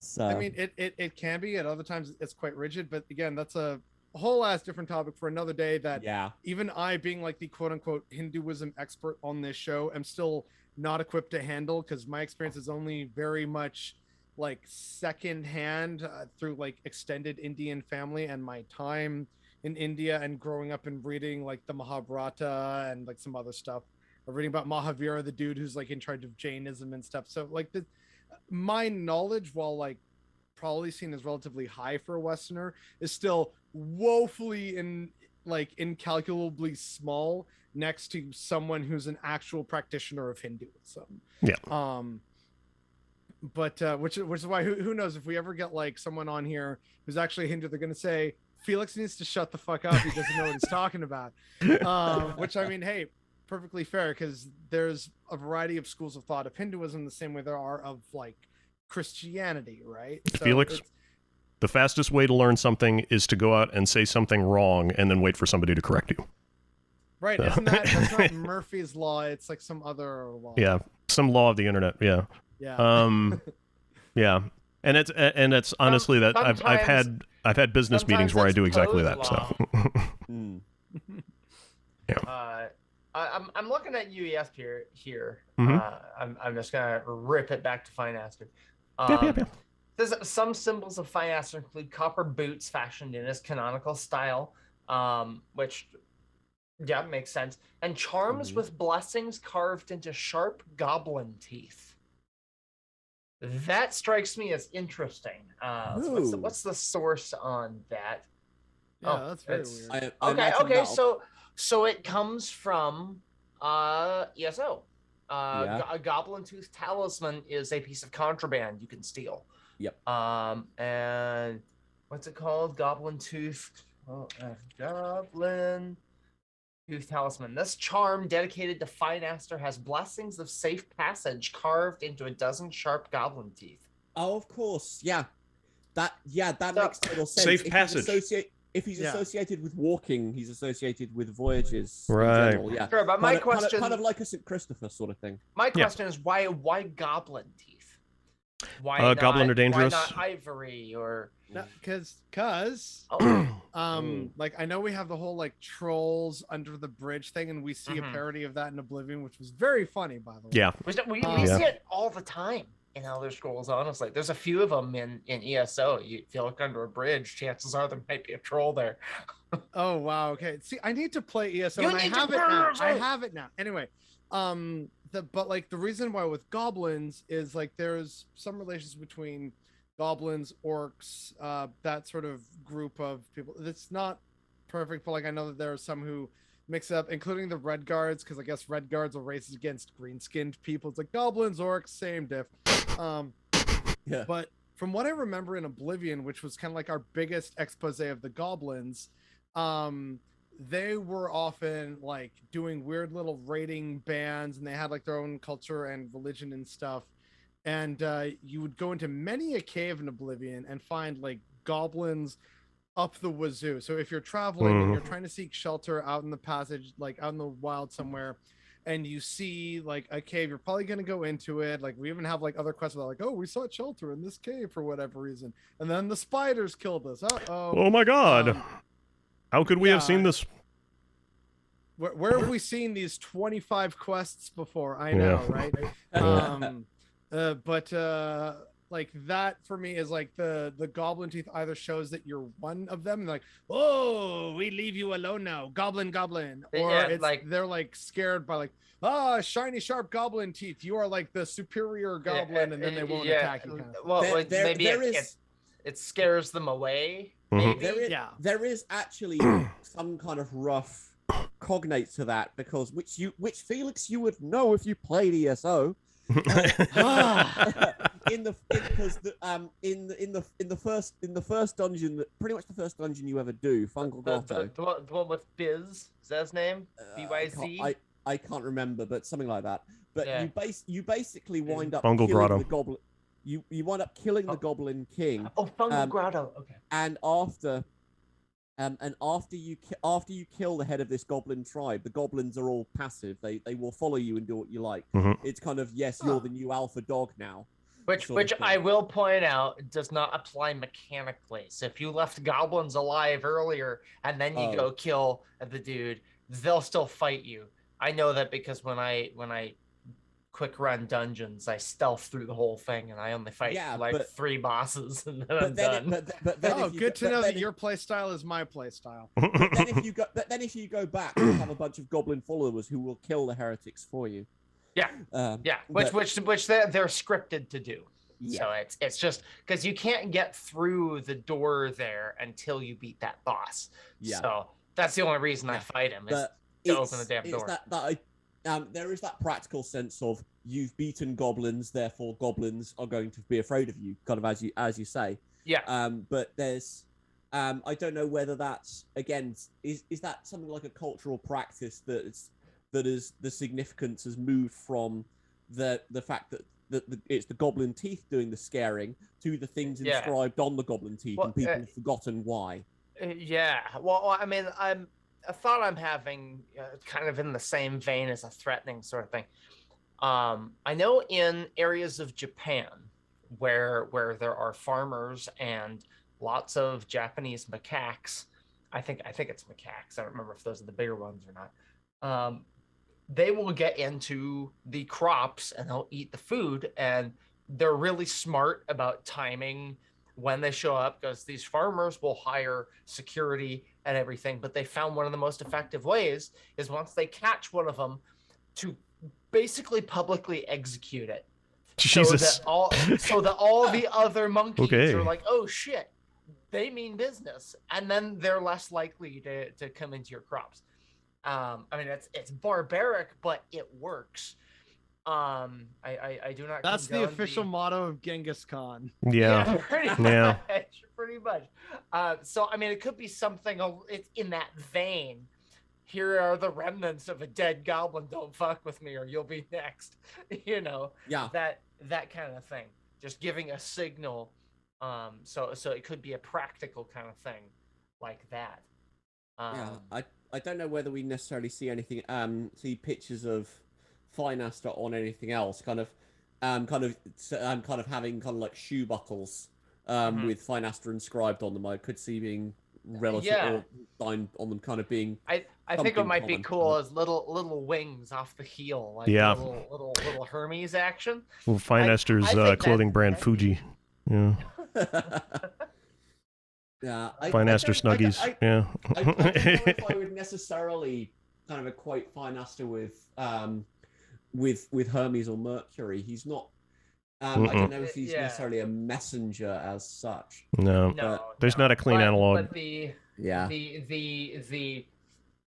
So I mean, it can be. At other times, it's quite rigid. But again, that's a whole ass different topic for another day. That even I, being like the quote unquote Hinduism expert on this show, am still not equipped to handle, because my experience is only very much like secondhand through like extended Indian family and my time in India and growing up and reading like the Mahabharata and like some other stuff. I'm reading about Mahavira, the dude who's like in charge of Jainism and stuff. So like my knowledge, while like probably seen as relatively high for a Westerner, is still woefully incalculably small next to someone who's an actual practitioner of Hinduism. Which is why who knows, if we ever get like someone on here who's actually Hindu, they're gonna say Felix needs to shut the fuck up, he doesn't know what he's talking about. Which I mean, hey, perfectly fair, because there's a variety of schools of thought of Hinduism the same way there are of like Christianity, right? So Felix, the fastest way to learn something is to go out and say something wrong and then wait for somebody to correct you. Right, that's not Murphy's Law, it's like some other law. Yeah, some law of the internet, yeah. Yeah. Yeah. And it's honestly that I've had business meetings where I do exactly that. So. Yeah. I'm looking at UEF here. Mm-hmm. I'm just gonna rip it back to Finaster. Yeah. There's some symbols of Finaster include copper boots fashioned in his canonical style, which makes sense, and charms with blessings carved into sharp goblin teeth. That strikes me as interesting. What's the source on that? That's very weird. Okay. So it comes from ESO. A goblin tooth talisman is a piece of contraband you can steal. Yep. And what's it called? Goblin tooth. Goblin tooth talisman. This charm, dedicated to Finaster, has blessings of safe passage carved into a dozen sharp goblin teeth. Oh, of course. Yeah. That makes total sense. Safe passage. If he's associated with walking, he's associated with voyages. Right. In general, yeah. Sure, but my question... Kind of like a St. Christopher sort of thing. My question is, why goblin teeth? Why not, goblin are dangerous? Why not ivory or... Because like I know we have the whole like trolls under the bridge thing, and we see a parody of that in Oblivion, which was very funny, by the way. Yeah. We see it all the time in Elder Scrolls, honestly. There's a few of them in ESO. If you look under a bridge, chances are there might be a troll there. Oh wow, okay. See, I need to play ESO, and I have it now. Anyway, but like the reason why with goblins is like there's some relations between goblins, orcs, that sort of group of people. It's not perfect, but like I know that there are some who mix it up, including the red guards, because I guess red guards will race against green-skinned people. It's like goblins, orcs, same diff. Yeah. But from what I remember in Oblivion, which was kind of like our biggest expose of the goblins, they were often like doing weird little raiding bands, and they had like their own culture and religion and stuff. And you would go into many a cave in Oblivion and find like goblins up the wazoo. So if you're traveling and you're trying to seek shelter out in the passage, like out in the wild somewhere, and you see like a cave, you're probably going to go into it. Like we even have like other quests about like, oh, we sought shelter in this cave for whatever reason, and then the spiders killed us. Oh my god. How could we have seen this? Where have we seen these 25 quests before? I know, right? But like that for me is like the goblin teeth either shows that you're one of them, and like, oh, we leave you alone now, goblin, or it's like they're like scared by like, shiny sharp goblin teeth, you are like the superior goblin, and then they won't attack you. Well, maybe it scares them away. Maybe. There is actually some kind of rough cognate to that, because which Felix you would know if you played ESO. in the first dungeon, pretty much the first dungeon you ever do, Fungal Grotto. The one with Biz, is that his name? BYZ? I can't remember, but something like that. But you basically wind up Fungal killing Grotto. the goblin. You wind up killing the Goblin King. Oh, Fungal Grotto. Okay. And after you kill the head of this goblin tribe, the goblins are all passive. They will follow you and do what you like. It's kind of, yes, you're the new alpha dog now. Which I will point out does not apply mechanically. So if you left goblins alive earlier and then you go kill the dude, they'll still fight you. I know that because when I quick run dungeons, I stealth through the whole thing, and I only fight 3 bosses, and then I'm done. Good to know that your play style is my play style. But then if you go back, you have a bunch of goblin followers who will kill the heretics for you. Which they're scripted to do. So it's just because you can't get through the door there until you beat that boss. So that's the only reason I fight him, is to open the damn door. There is that practical sense of you've beaten goblins, therefore goblins are going to be afraid of you, kind of as you say. But there's I don't know whether that's, again, is that something like a cultural practice that is the significance has moved from the fact that it's the goblin teeth doing the scaring to the things inscribed on the goblin teeth, and people have forgotten why. Well, I mean, I thought I'm having kind of in the same vein as a threatening sort of thing. I know in areas of Japan, where there are farmers and lots of Japanese macaques. I think it's macaques. I don't remember if those are the bigger ones or not. They will get into the crops and they'll eat the food, and they're really smart about timing when they show up, because these farmers will hire security and everything, but they found one of the most effective ways is once they catch one of them to basically publicly execute it. Jesus. So that all the other monkeys are like, oh shit, they mean business, and then they're less likely to come into your crops. I mean, it's barbaric, but it works. I do not. That's the official motto of Genghis Khan. Yeah. Pretty much. So I mean, it could be something. It's in that vein. Here are the remnants of a dead goblin. Don't fuck with me, or you'll be next. You know. Yeah. That kind of thing. Just giving a signal. So it could be a practical kind of thing, like that. Yeah. I don't know whether we necessarily see anything. See pictures of Finaster on anything else. Kind of having kind of like shoe buckles. With Finaster inscribed on them. I could see being relative or sign on them, kind of being. I think what might be cool is little wings off the heel, like little Hermes action. Well, Finaster's clothing brand Fuji. Yeah. Yeah. Finaster Snuggies. I don't know if I would necessarily kind of equate Finaster with Hermes or Mercury. He's not. I don't know if he's necessarily a messenger as such. No, there's not a clean analog. But the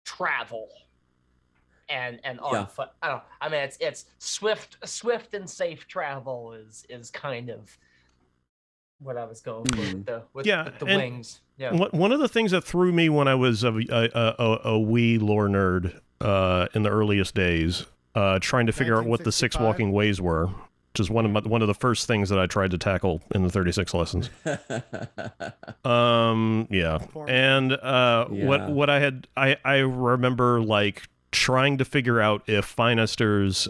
travel and on foot. I don't know. I mean, it's swift and safe travel is kind of what I was going for with the wings. Yeah. One of the things that threw me when I was a wee lore nerd in the earliest days, trying to figure out what the 6 walking ways were, which is one of the first things that I tried to tackle in the 36 lessons. What I remember like trying to figure out if Finaster's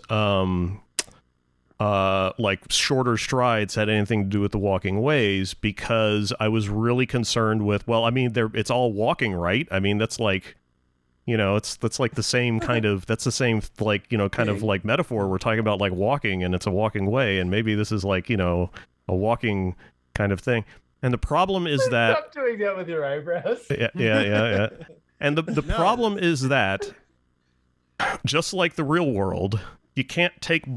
like shorter strides had anything to do with the walking ways, because I was really concerned with, well, I mean, it's all walking, right? I mean, that's like, that's like the same kind of, that's the same, like, kind of like metaphor. We're talking about like walking, and it's a walking way, and maybe this is like, a walking kind of thing. And the problem is that... Stop doing that with your eyebrows. Yeah. And the problem is that, just like the real world, you can't take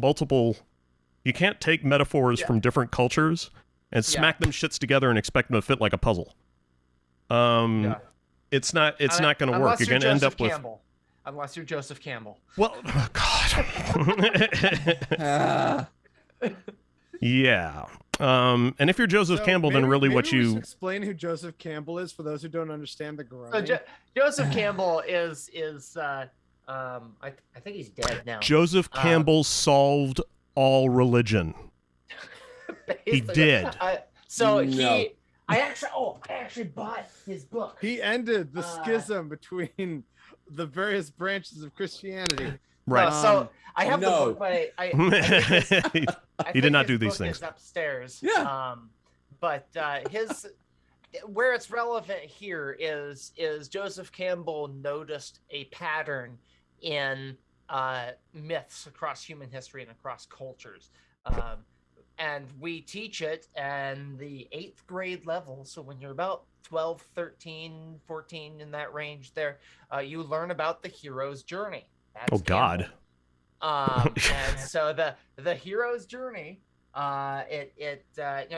metaphors from different cultures and smack them shits together and expect them to fit like a puzzle. It's not going to work. You're going to end up with... Unless you're Joseph Campbell. Well, oh God. Yeah. And if you're Joseph Campbell, then really what you... explain who Joseph Campbell is for those who don't understand the groaning. So Joseph Campbell is I think he's dead now. Joseph Campbell solved all religion. He did. I actually bought his book. He ended the schism between the various branches of Christianity. Right. So I have the book, but he did not do these things. Is upstairs. Yeah. But where it's relevant here is Joseph Campbell noticed a pattern in myths across human history and across cultures. And we teach it in the 8th grade level. So when you're about 12, 13, 14, in that range there, you learn about the hero's journey. That's God. And so the hero's journey,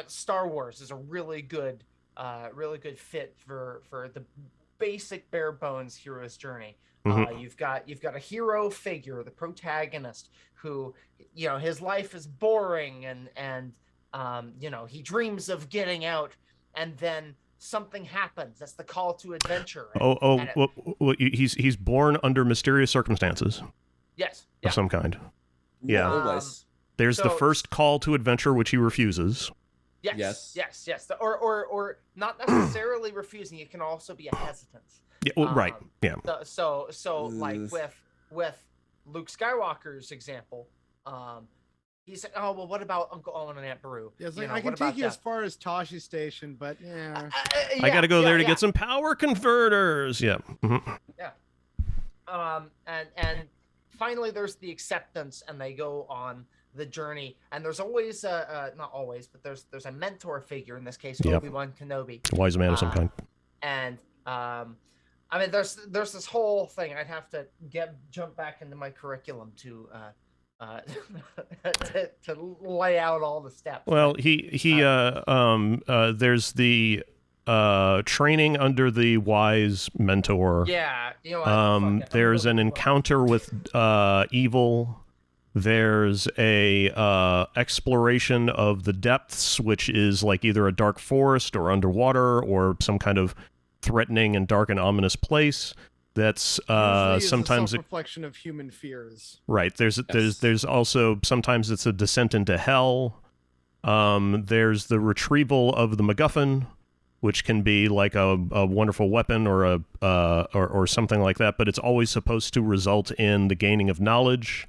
Star Wars is a really good fit for the basic bare bones hero's journey. You've got a hero figure, the protagonist, who, his life is boring and he dreams of getting out, and then something happens. That's the call to adventure. He's born under mysterious circumstances. Yes. Of some kind. Yeah. Always. There's the first call to adventure, which he refuses. Yes. Or not necessarily refusing. It can also be a hesitance. Yeah. Well, right. Yeah. So like with Luke Skywalker's example, He said, "Oh well, what about Uncle Owen and Aunt Beru? Yeah, it's like, know, I can what take about you them?" as far as Tashi Station, but yeah. I got to go there to get some power converters. Yeah. Yeah. And finally there's the acceptance, and they go on the journey, and there's always not always, but there's a mentor figure, in this case Obi-Wan Kenobi, Wise man of some kind. And I mean there's this whole thing. I'd have to jump back into my curriculum to to lay out all the steps. Well, there's the training under the wise mentor. Yeah, you know. There's an encounter with evil. There's a exploration of the depths, which is like either a dark forest or underwater or some kind of threatening and dark and ominous place. That's sometimes a reflection of human fears. Right. There's also sometimes it's a descent into hell. There's the retrieval of the MacGuffin, which can be like a wonderful weapon or or something like that, but it's always supposed to result in the gaining of knowledge.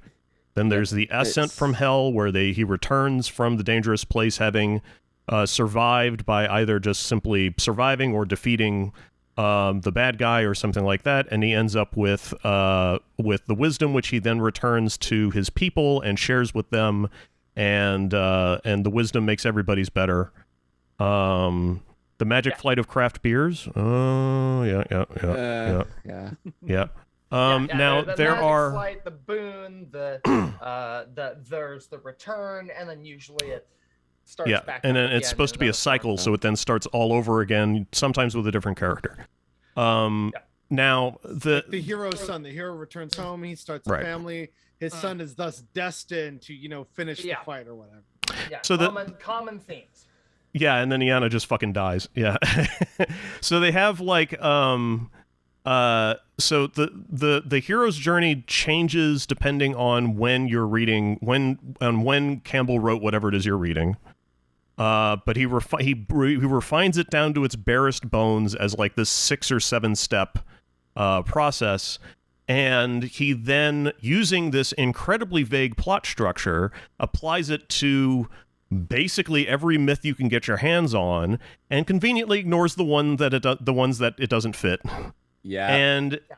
Then there's the ascent from hell, where he returns from the dangerous place having survived by either just simply surviving or defeating the bad guy or something like that, and he ends up with the wisdom, which he then returns to his people and shares with them, and the wisdom makes everybody's better. The magic flight of craft beers. Oh yeah. Now the there magic are flight, the boon, there's the return, and then usually it starts back. And then it's supposed to be a cycle, so it then starts all over again, sometimes with a different character. Now the hero's son, the hero returns home, he starts a family. His son is thus destined to, finish the fight or whatever. Yeah, so common themes. Yeah, and then Iana just fucking dies. Yeah. So they have like so the hero's journey changes depending on when you're reading, when Campbell wrote whatever it is you're reading. But he refines it down to its barest bones as like this 6 or 7 step process, and he then, using this incredibly vague plot structure, applies it to basically every myth you can get your hands on, and conveniently ignores the ones that it doesn't fit. Yeah.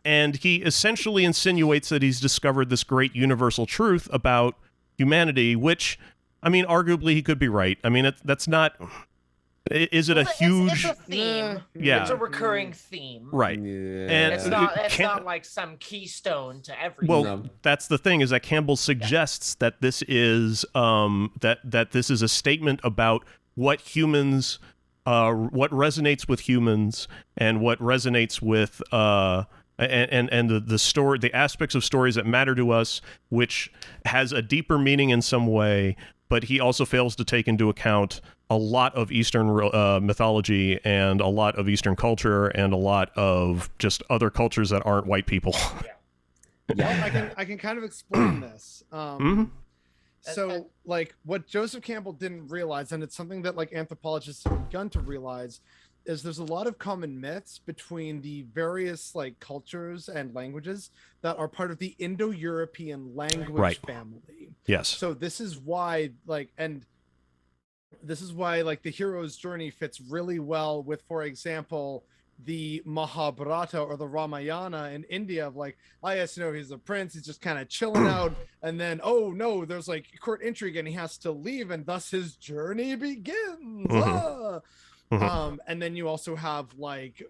And he essentially insinuates that he's discovered this great universal truth about humanity, which, I mean, arguably he could be right. I mean, that's not... Is it a huge... It's a theme. Yeah. It's a recurring theme. Right. Yeah. And it's not like some keystone to everything. Well, that's the thing, is that Campbell suggests that this is that this is a statement about what humans... what resonates with humans and what resonates with and the story, the aspects of stories that matter to us, which has a deeper meaning in some way, but he also fails to take into account a lot of Eastern mythology and a lot of Eastern culture and a lot of just other cultures that aren't white people. Yeah. Well, I can kind of explain this. So, like, what Joseph Campbell didn't realize, and it's something that like anthropologists have begun to realize, is there's a lot of common myths between the various like cultures and languages that are part of the Indo-European language family. Yes. So this is why the hero's journey fits really well with, for example, the Mahabharata or the Ramayana in India, of like, yes, he's a prince, he's just kind of chilling out, and then oh no, there's like court intrigue and he has to leave, and thus his journey begins. And then you also have like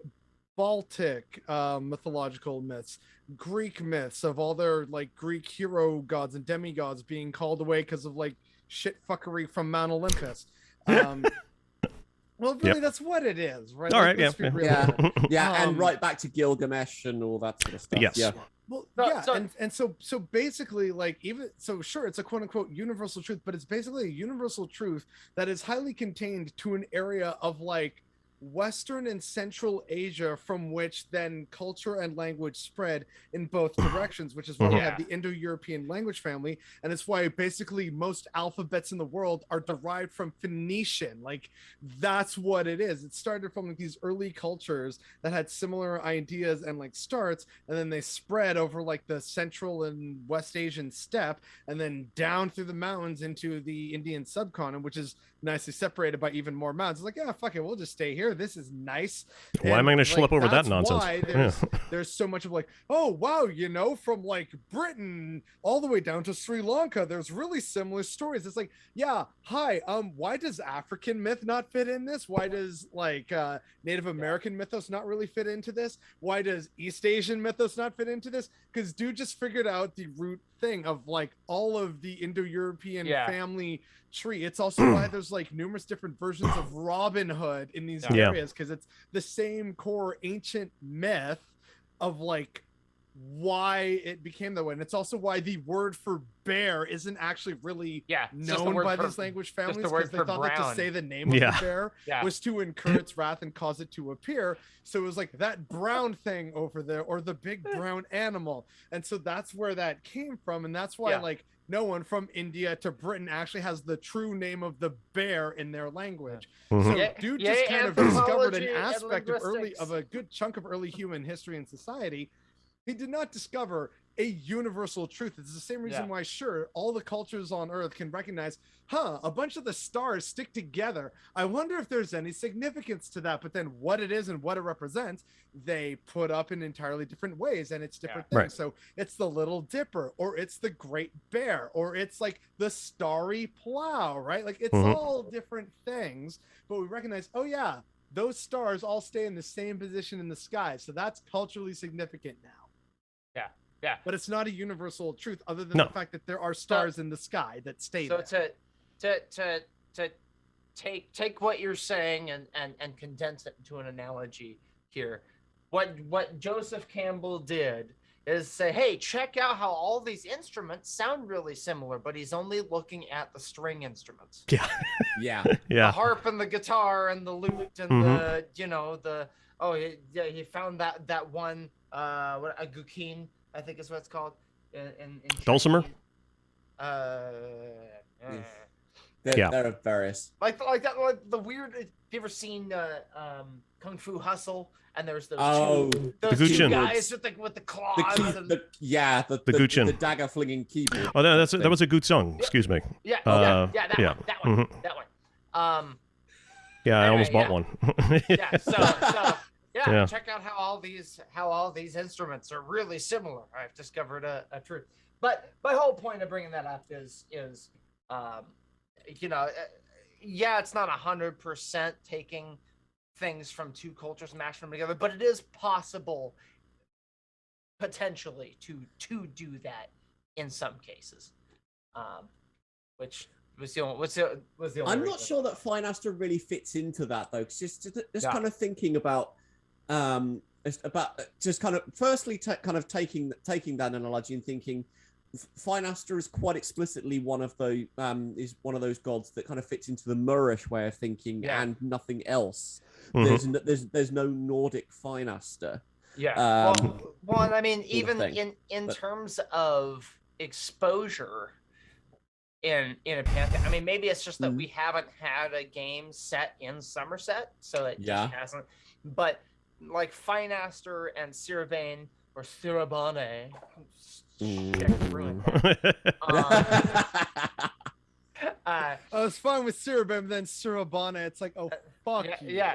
Baltic mythological myths, Greek myths of all their like Greek hero gods and demigods being called away because of like shit fuckery from Mount Olympus. Well, really, that's what it is, right? All right, and right back to Gilgamesh and all that sort of stuff. Yes. Yeah. Well, so basically, like, even so, sure, it's a quote unquote universal truth, but it's basically a universal truth that is highly contained to an area of like Western and Central Asia, from which then culture and language spread in both directions, which is why we have the Indo-European language family. And it's why basically most alphabets in the world are derived from Phoenician. Like, that's what it is. It started from like these early cultures that had similar ideas and like starts, and then they spread over like the Central and West Asian steppe, and then down through the mountains into the Indian subcontinent, which is nicely separated by even more mountains. It's like, yeah, fuck it, we'll just stay here. This is nice. Why am I going to schlep over that nonsense? Why there's so much of like, oh wow, you know, from like Britain all the way down to Sri Lanka, there's really similar stories. It's like, yeah, hi, why does African myth not fit in this? Why does like Native American mythos not really fit into this? Why does East Asian mythos not fit into this? Because dude just figured out the root thing of like all of the Indo-European family tree. It's also why there's like numerous different versions of Robin Hood in these areas, because it's the same core ancient myth of like why it became that way. And it's also why the word for bear isn't actually really known by these language families, because they thought that to say the name of the bear was to incur its wrath and cause it to appear. So it was like that brown thing over there, or the big brown animal. And so that's where that came from. And that's why like no one from India to Britain actually has the true name of the bear in their language. So dude just kind of discovered an aspect of a good chunk of early human history and society. He did not discover a universal truth. It's the same reason why, sure, all the cultures on Earth can recognize, a bunch of the stars stick together. I wonder if there's any significance to that. But then what it is and what it represents, they put up in entirely different ways, and it's different things. Right. So it's the Little Dipper, or it's the Great Bear, or it's like the Starry Plow, right? Like it's all different things, but we recognize, oh yeah, those stars all stay in the same position in the sky. So that's culturally significant now. Yeah. But it's not a universal truth, other than the fact that there are stars in the sky that stay there. So to take what you're saying and condense it into an analogy here, what Joseph Campbell did is say, hey, check out how all these instruments sound really similar, but he's only looking at the string instruments. Yeah. The harp and the guitar and the lute and the, you know, he found that one a gukin, I think is what it's called in dulcimer. They're various. Like that, like the weird. Have you ever seen Kung Fu Hustle? And there's those two guys with the claws. The Guchin. The dagger flinging keyboard. Oh, that was a good song. Excuse me. That one. I almost bought one. Check out how all these instruments are really similar. I've discovered a truth. But my whole point of bringing that up is it's not 100% taking things from two cultures and mashing them together, but it is possible potentially to do that in some cases, which was the only I'm not sure that Finaster really fits into that though, because just kind of thinking about just kind of firstly kind of taking that analogy and thinking Finaster is quite explicitly one of those gods that kind of fits into the Moorish way of thinking and nothing else. There's no Nordic Finaster. Well, I mean, even in terms of exposure in a pantheon, I mean, maybe it's just that we haven't had a game set in Somerset, so it just hasn't. But like Finaster and Sirvain or Sirabane. I was fine with Sirabane, but then Sirabane, it's like, oh fuck you. You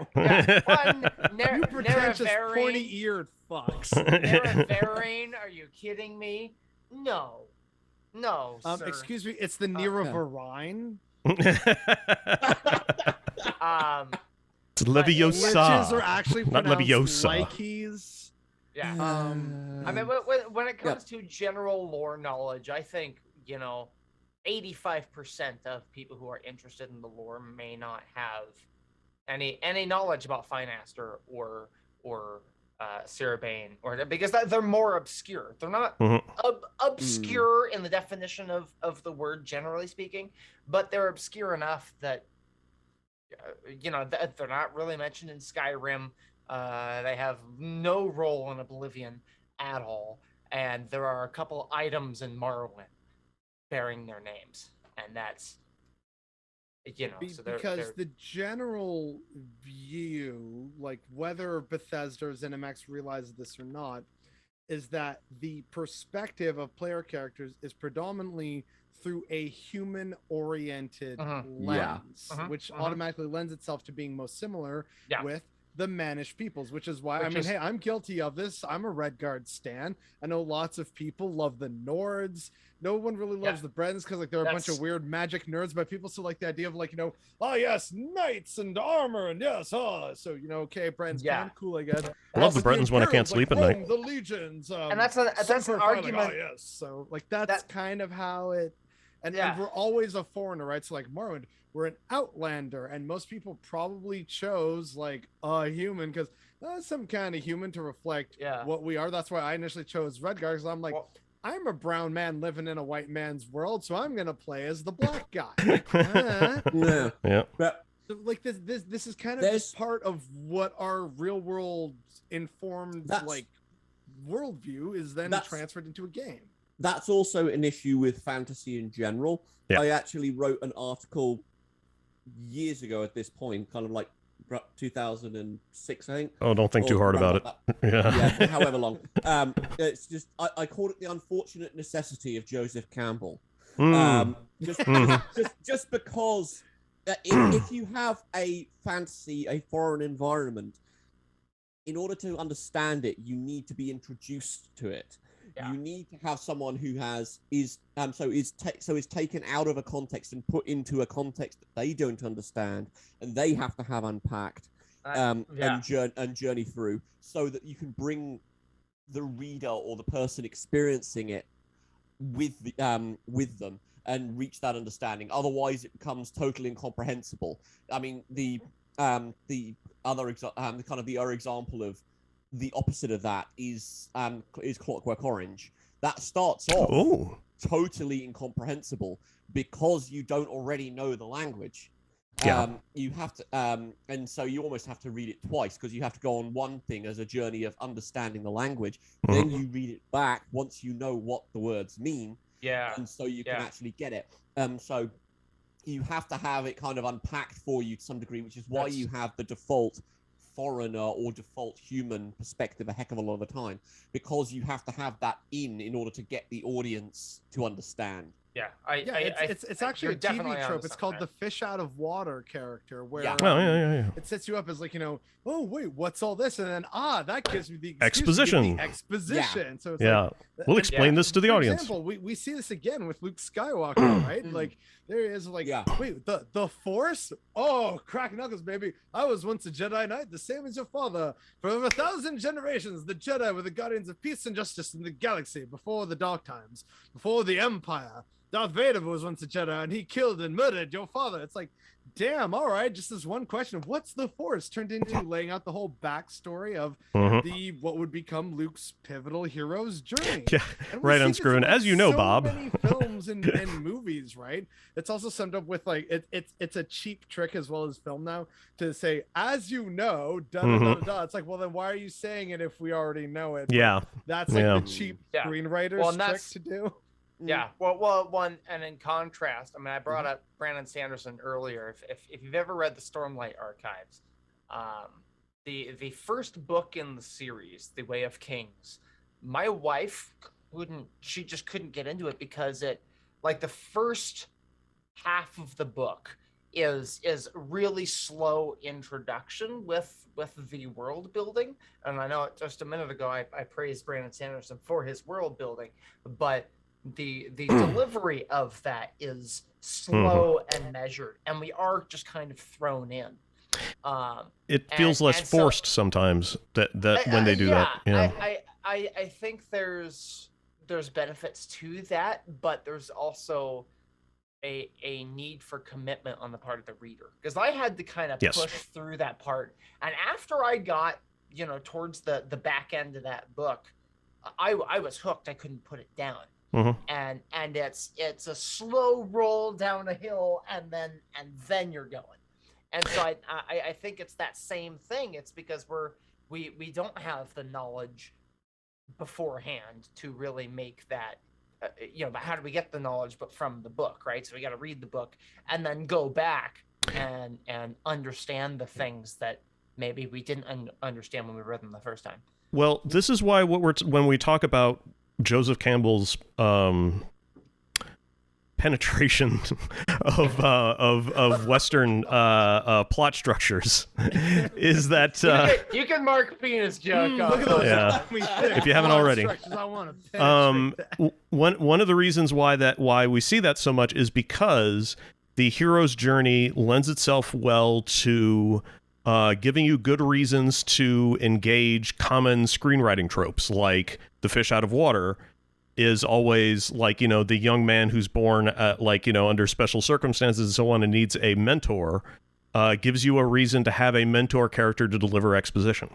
pretentious pointy-eared fucks. Nerevarain, are you kidding me? No, sir. Excuse me, it's the Nerevarain. It's Leviosa. Witches are actually not pronounced Leviosa. Likeys. I mean, when it comes to general lore knowledge, I think 85% of people who are interested in the lore may not have any knowledge about Finaster or Sirabane, because they're more obscure. They're not obscure in the definition of the word, generally speaking, but they're obscure enough that they're not really mentioned in Skyrim. They have no role in Oblivion at all, and there are a couple items in Morrowind bearing their names, and that's so because the general view, like whether Bethesda or ZeniMax realizes this or not, is that the perspective of player characters is predominantly through a human-oriented lens, which automatically lends itself to being most similar with the Manish peoples, which is why hey, I'm guilty of this. I'm a Redguard stan. I know lots of people love the Nords. No one really loves the Bretons because they're a bunch of weird magic nerds, but people still like the idea of oh yes, knights and armor and so okay, Bretons cool, I guess. I love the Bretons when I can't sleep at night. The legions, and that's an argument. Yes, so that's kind of how it. And we're always a foreigner, right? So Morrowind, we're an outlander, and most people probably chose a human because some kind of human to reflect what we are. That's why I initially chose Redguard, because I'm I'm a brown man living in a white man's world, so I'm gonna play as the black guy. So, this is kind of just part of what our real world informed worldview is then transferred into a game. That's also an issue with fantasy in general. I actually wrote an article years ago at this point, kind of 2006, I think. Oh, don't think too hard about it. Yeah, however long. It's just I called it the unfortunate necessity of Joseph Campbell. Just because if you have a fantasy, a foreign environment, in order to understand it, you need to be introduced to it. You need to have someone who is taken out of a context and put into a context that they don't understand, and they have to have unpacked and journey through, so that you can bring the reader or the person experiencing it with them and reach that understanding. Otherwise, it becomes totally incomprehensible. I mean, the other example of the opposite of that is Clockwork Orange. That starts off totally incomprehensible because you don't already know the language. You have to, and so you almost have to read it twice, because you have to go on one thing as a journey of understanding the language. Then you read it back once you know what the words mean. And so you can actually get it. So you have to have it kind of unpacked for you to some degree, which is why you have the default foreigner or default human perspective a heck of a lot of the time, because you have to have that in order to get the audience to understand. It's actually a TV trope. It's called the fish out of water character, where it sets you up as oh wait, what's all this? And then that gives me the exposition. So it's we'll explain this to the audience. For example, we see this again with Luke Skywalker, right? There is wait, the Force? Oh, crack knuckles, baby. I was once a Jedi Knight, the same as your father. For over 1,000 generations, the Jedi were the guardians of peace and justice in the galaxy before the Dark Times, before the Empire. Darth Vader was once a Jedi, and he killed and murdered your father. It's damn, all right, just this one question of what's the Force turned into laying out the whole backstory of what would become Luke's pivotal hero's journey. Right on screwing, as you know, so Bob. Many films and movies, right? It's also summed up with it's a cheap trick as well as film now to say, as you know, It's well, then why are you saying it if we already know it? But that's the cheap screenwriter's trick to do. Yeah, well, one, and in contrast, I brought up Brandon Sanderson earlier. If you've ever read the Stormlight Archives, the first book in the series, The Way of Kings, my wife just couldn't get into it because the first half of the book is really slow introduction with the world building. And I know just a minute ago I praised Brandon Sanderson for his world building, but the delivery of that is slow and measured, and we are just kind of thrown in. It feels less forced sometimes that when they do that. I think there's benefits to that, but there's also a need for commitment on the part of the reader, because I had to kind of push through that part, and after I got towards the back end of that book, I was hooked. I couldn't put it down. And it's a slow roll down a hill, and then you're going, And so I think it's that same thing. It's because we don't have the knowledge beforehand to really make that, but how do we get the knowledge but from the book, right? So we got to read the book and then go back and understand the things that maybe we didn't understand when we read them the first time. Well, this is why when we talk about Joseph Campbell's penetration of Western plot structures is that you can mark penis joke off. Yeah, if you haven't already. One of the reasons why we see that so much is because the hero's journey lends itself well to giving you good reasons to engage common screenwriting tropes, like the fish out of water is always like, the young man who's born under special circumstances and so on and needs a mentor, gives you a reason to have a mentor character to deliver exposition.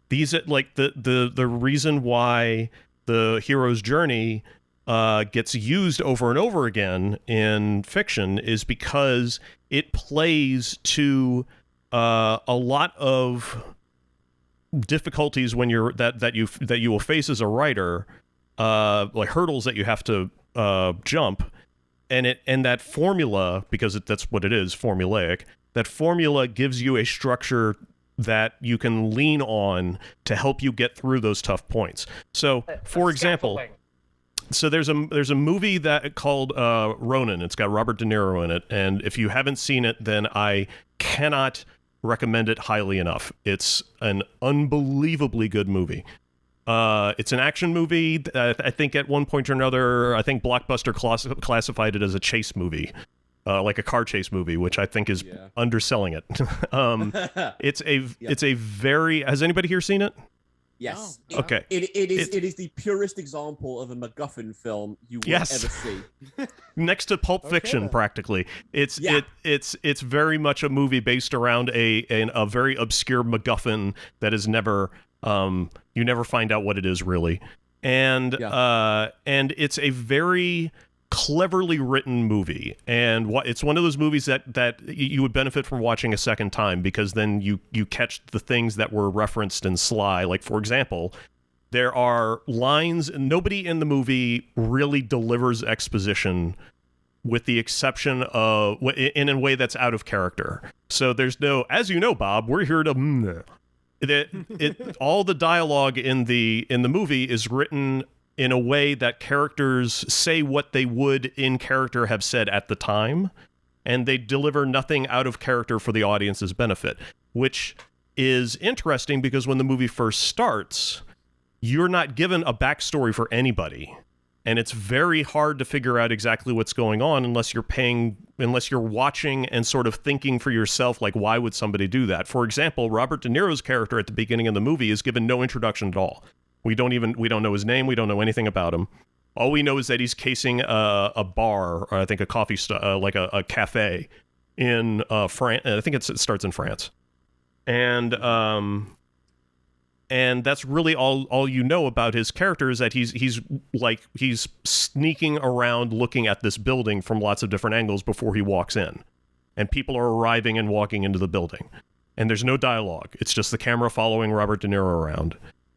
These the reason why the hero's journey gets used over and over again in fiction is because it plays to a lot of difficulties when you're that you will face as a writer, like hurdles that you have to jump, and that formula, because that's what it is, formulaic. That formula gives you a structure that you can lean on to help you get through those tough points. So, for example, so there's a movie that called Ronin. It's got Robert De Niro in it, and if you haven't seen it, then I cannot recommend it highly enough. It's an unbelievably good movie. It's an action movie. I think at one point or another, I think Blockbuster classified it as a chase movie, like a car chase movie, which I think is underselling it. It's a very. Has anybody here seen it? Yes. Oh, okay. It is the purest example of a MacGuffin film you will ever see. Next to Pulp Fiction, practically. It's very much a movie based around a very obscure MacGuffin that is never you never find out what it is really. And it's a very cleverly written movie, and it's one of those movies that you would benefit from watching a second time, because then you catch the things that were referenced in Sly. Like, for example, there are lines, nobody in the movie really delivers exposition, with the exception of in a way that's out of character. So there's no, as you know, Bob, we're here to all the dialogue in the movie is written in a way that characters say what they would in character have said at the time, and they deliver nothing out of character for the audience's benefit, which is interesting because when the movie first starts, you're not given a backstory for anybody, and it's very hard to figure out exactly what's going on unless you're watching and sort of thinking for yourself, like, why would somebody do that? For example, Robert De Niro's character at the beginning of the movie is given no introduction at all. We don't know his name. We don't know anything about him. All we know is that he's casing a bar, or I think a coffee, like a cafe in France. I think it starts in France, and that's really all you know about his character, is that he's sneaking around looking at this building from lots of different angles before he walks in, and people are arriving and walking into the building, and there's no dialogue. It's just the camera following Robert De Niro around.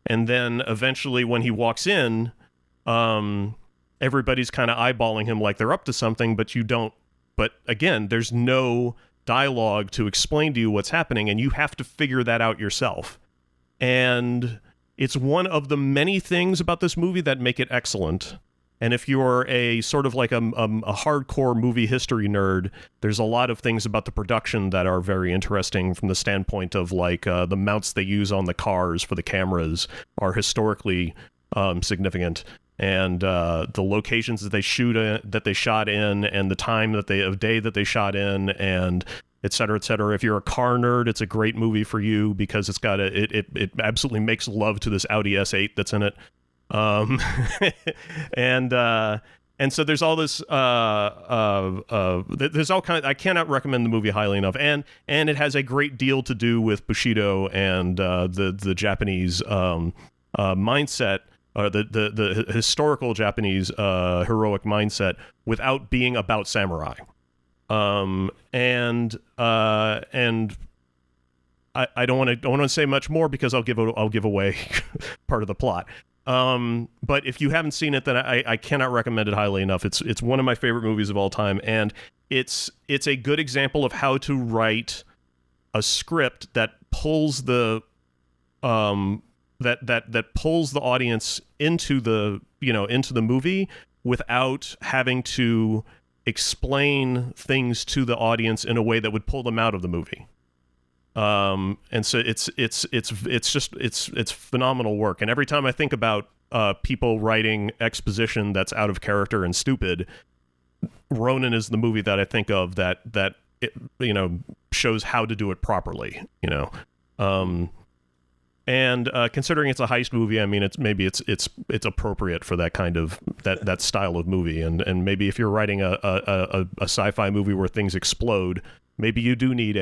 And then eventually when he walks in, everybody's kind of eyeballing him like they're up to something, but you don't. But again, there's no dialogue to explain to you what's happening, and you have to figure that out yourself. And it's one of the many things about this movie that make it excellent. And if you're a sort of like a hardcore movie history nerd, there's a lot of things about the production that are very interesting from the standpoint of like the mounts they use on the cars for the cameras are historically significant, and the locations that they shot in, and the time of day that they shot in, and et cetera, et cetera. If you're a car nerd, it's a great movie for you because it's got it absolutely makes love to this Audi S8 that's in it. And so there's all this there's all kind of, I cannot recommend the movie highly enough, and it has a great deal to do with Bushido and the Japanese mindset, or the historical Japanese heroic mindset, without being about samurai. And I don't want to say much more because I'll give away part of the plot. But if you haven't seen it, then I cannot recommend it highly enough. It's one of my favorite movies of all time, and it's a good example of how to write a script that pulls the that pulls the audience into the into the movie without having to explain things to the audience in a way that would pull them out of the movie. And so it's phenomenal work. And every time I think about people writing exposition that's out of character and stupid, Ronin is the movie that I think of that it, shows how to do it properly. And considering it's a heist movie, I mean, it's appropriate for that kind of that style of movie. And maybe if you're writing a sci-fi movie where things explode, maybe you do need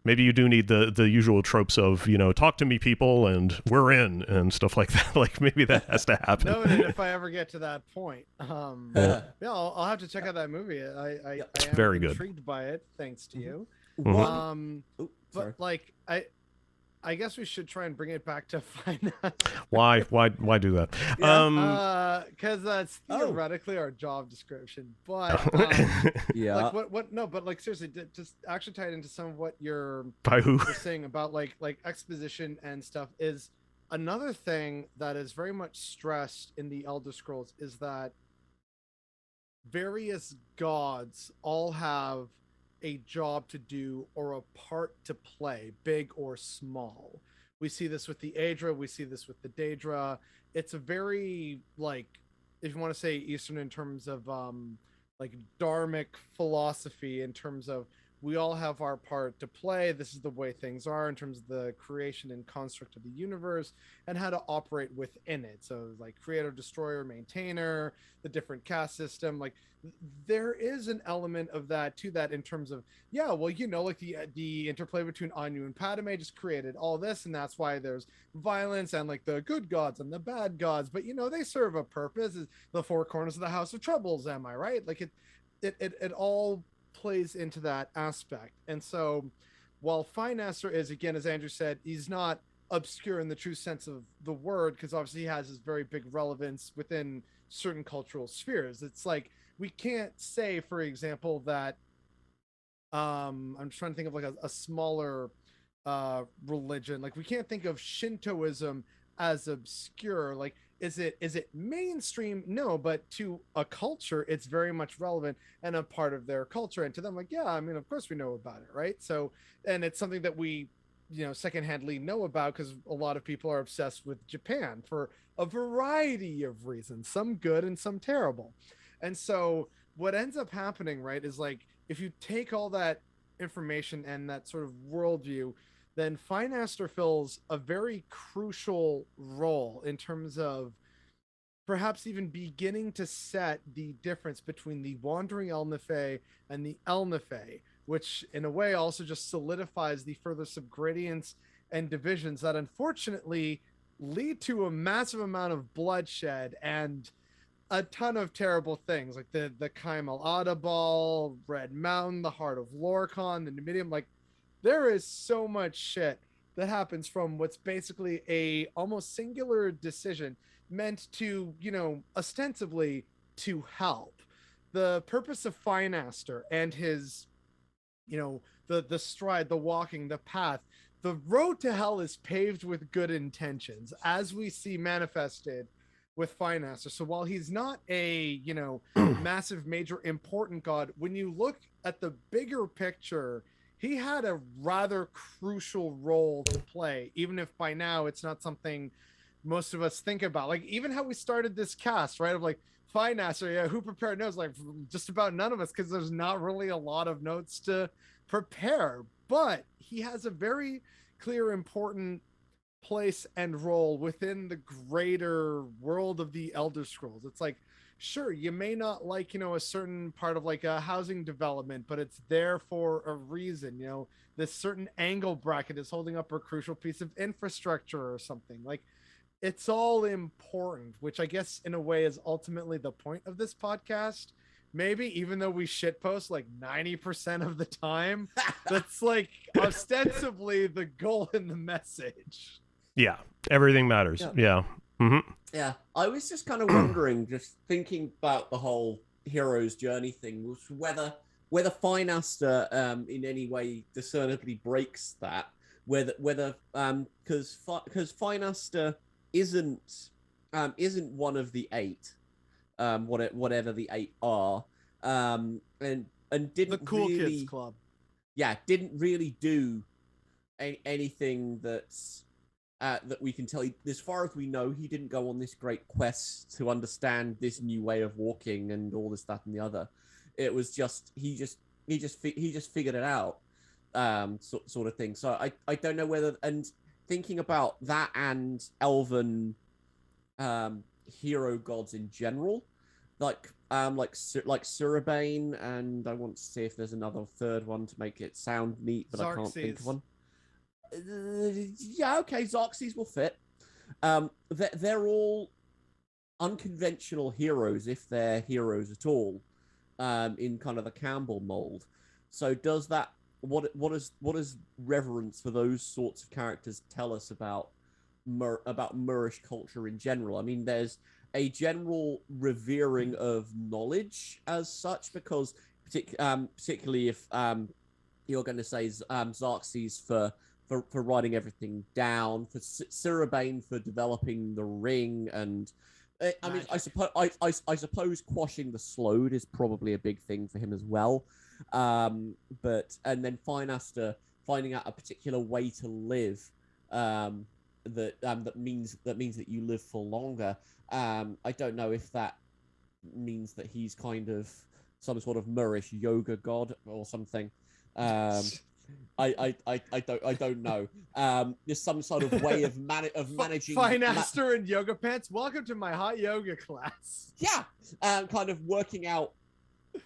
maybe you do need the usual tropes of, talk to me, people, and we're in, and stuff like that. Like, maybe that has to happen. Noted if I ever get to that point. Yeah, I'll have to check out that movie. I am very good. Intrigued by it, thanks to you. Mm-hmm. But like I guess we should try and bring it back to finance. Why do that? Because that's theoretically our job description. But yeah. like what? No, but like seriously, just actually tie it into some of what you're saying about like exposition and stuff. Is another thing that is very much stressed in the Elder Scrolls is that various gods all have a job to do or a part to play, big or small. We see this with the Aedra, we see this with the Daedra. It's a very, like, if you want to say Eastern in terms of like dharmic philosophy, in terms of we all have our part to play. This is the way things are in terms of the creation and construct of the universe and how to operate within it. So like creator, destroyer, maintainer, the different caste system, like there is an element of that to that in terms of, yeah, well, like the interplay between Anu and Padme just created all this, and that's why there's violence and like the good gods and the bad gods, but they serve a purpose. Is the four corners of the House of Troubles, am I right? Like it all plays into that aspect. And so while Finaster is, again, as Andrew said, he's not obscure in the true sense of the word, because obviously he has his very big relevance within certain cultural spheres. It's like we can't say, for example, that I'm just trying to think of like a smaller religion. Like we can't think of Shintoism as obscure. Like is it mainstream? No, but to a culture it's very much relevant and a part of their culture, and to them, like, yeah, I mean, of course we know about it, right? So, and it's something that we secondhandly know about because a lot of people are obsessed with Japan for a variety of reasons, some good and some terrible. And so what ends up happening, right, is like if you take all that information and that sort of worldview, then Finaster fills a very crucial role in terms of perhaps even beginning to set the difference between the Wandering Elnifey and the Elnifey, which in a way also just solidifies the further subgradients and divisions that unfortunately lead to a massive amount of bloodshed and a ton of terrible things, like the Kaimal Adabal, Red Mountain, the Heart of Lorkhan, the Numidium. Like there is so much shit that happens from what's basically a almost singular decision meant to, ostensibly to help. The purpose of Finaster and his, the stride, the walking, the path, the road to hell is paved with good intentions, as we see manifested with Finaster. So while he's not a, massive, major, important god, when you look at the bigger picture, he had a rather crucial role to play, even if by now it's not something most of us think about. Like even how we started this cast, right? Of like Finaster, yeah, who prepared notes? Like just about none of us, because there's not really a lot of notes to prepare. But he has a very clear, important place and role within the greater world of the Elder Scrolls. It's like, sure, you may not like, a certain part of like a housing development, but it's there for a reason. This certain angle bracket is holding up a crucial piece of infrastructure or something. Like it's all important, which I guess in a way is ultimately the point of this podcast, maybe even though we shitpost like 90% of the time, that's like ostensibly the goal in the message. Yeah, everything matters. Yeah. Mm-hmm. Yeah, I was just kind of wondering, just thinking about the whole hero's journey thing, was whether Finaster in any way discernibly breaks that, whether because Finaster isn't one of the eight, whatever the eight are, and didn't The cool really, kids club. yeah, didn't really do anything that's that we can tell you. As far as we know, he didn't go on this great quest to understand this new way of walking and all this, that, and the other. It was just he just figured it out, sort of thing. So I don't know whether, and thinking about that and Elven hero gods in general, like Surabane, and I want to see if there's another third one to make it sound neat, but I can't think of one. Yeah, okay, Xerxes will fit. They're all unconventional heroes, if they're heroes at all, in kind of the Campbell mold. So does that, what does reverence for those sorts of characters tell us about Moorish culture in general? I mean, there's a general revering of knowledge as such, because particularly if you're going to say Xerxes for writing everything down, for Surabane for developing the ring, and I mean, I suppose quashing the Slode is probably a big thing for him as well. But and then Finaster finding out a particular way to live, that means that you live for longer. I don't know if that means that he's kind of some sort of Moorish yoga god or something. I don't know. There's some sort of way of managing Finaster and yoga pants. Welcome to my hot yoga class. Yeah, kind of working out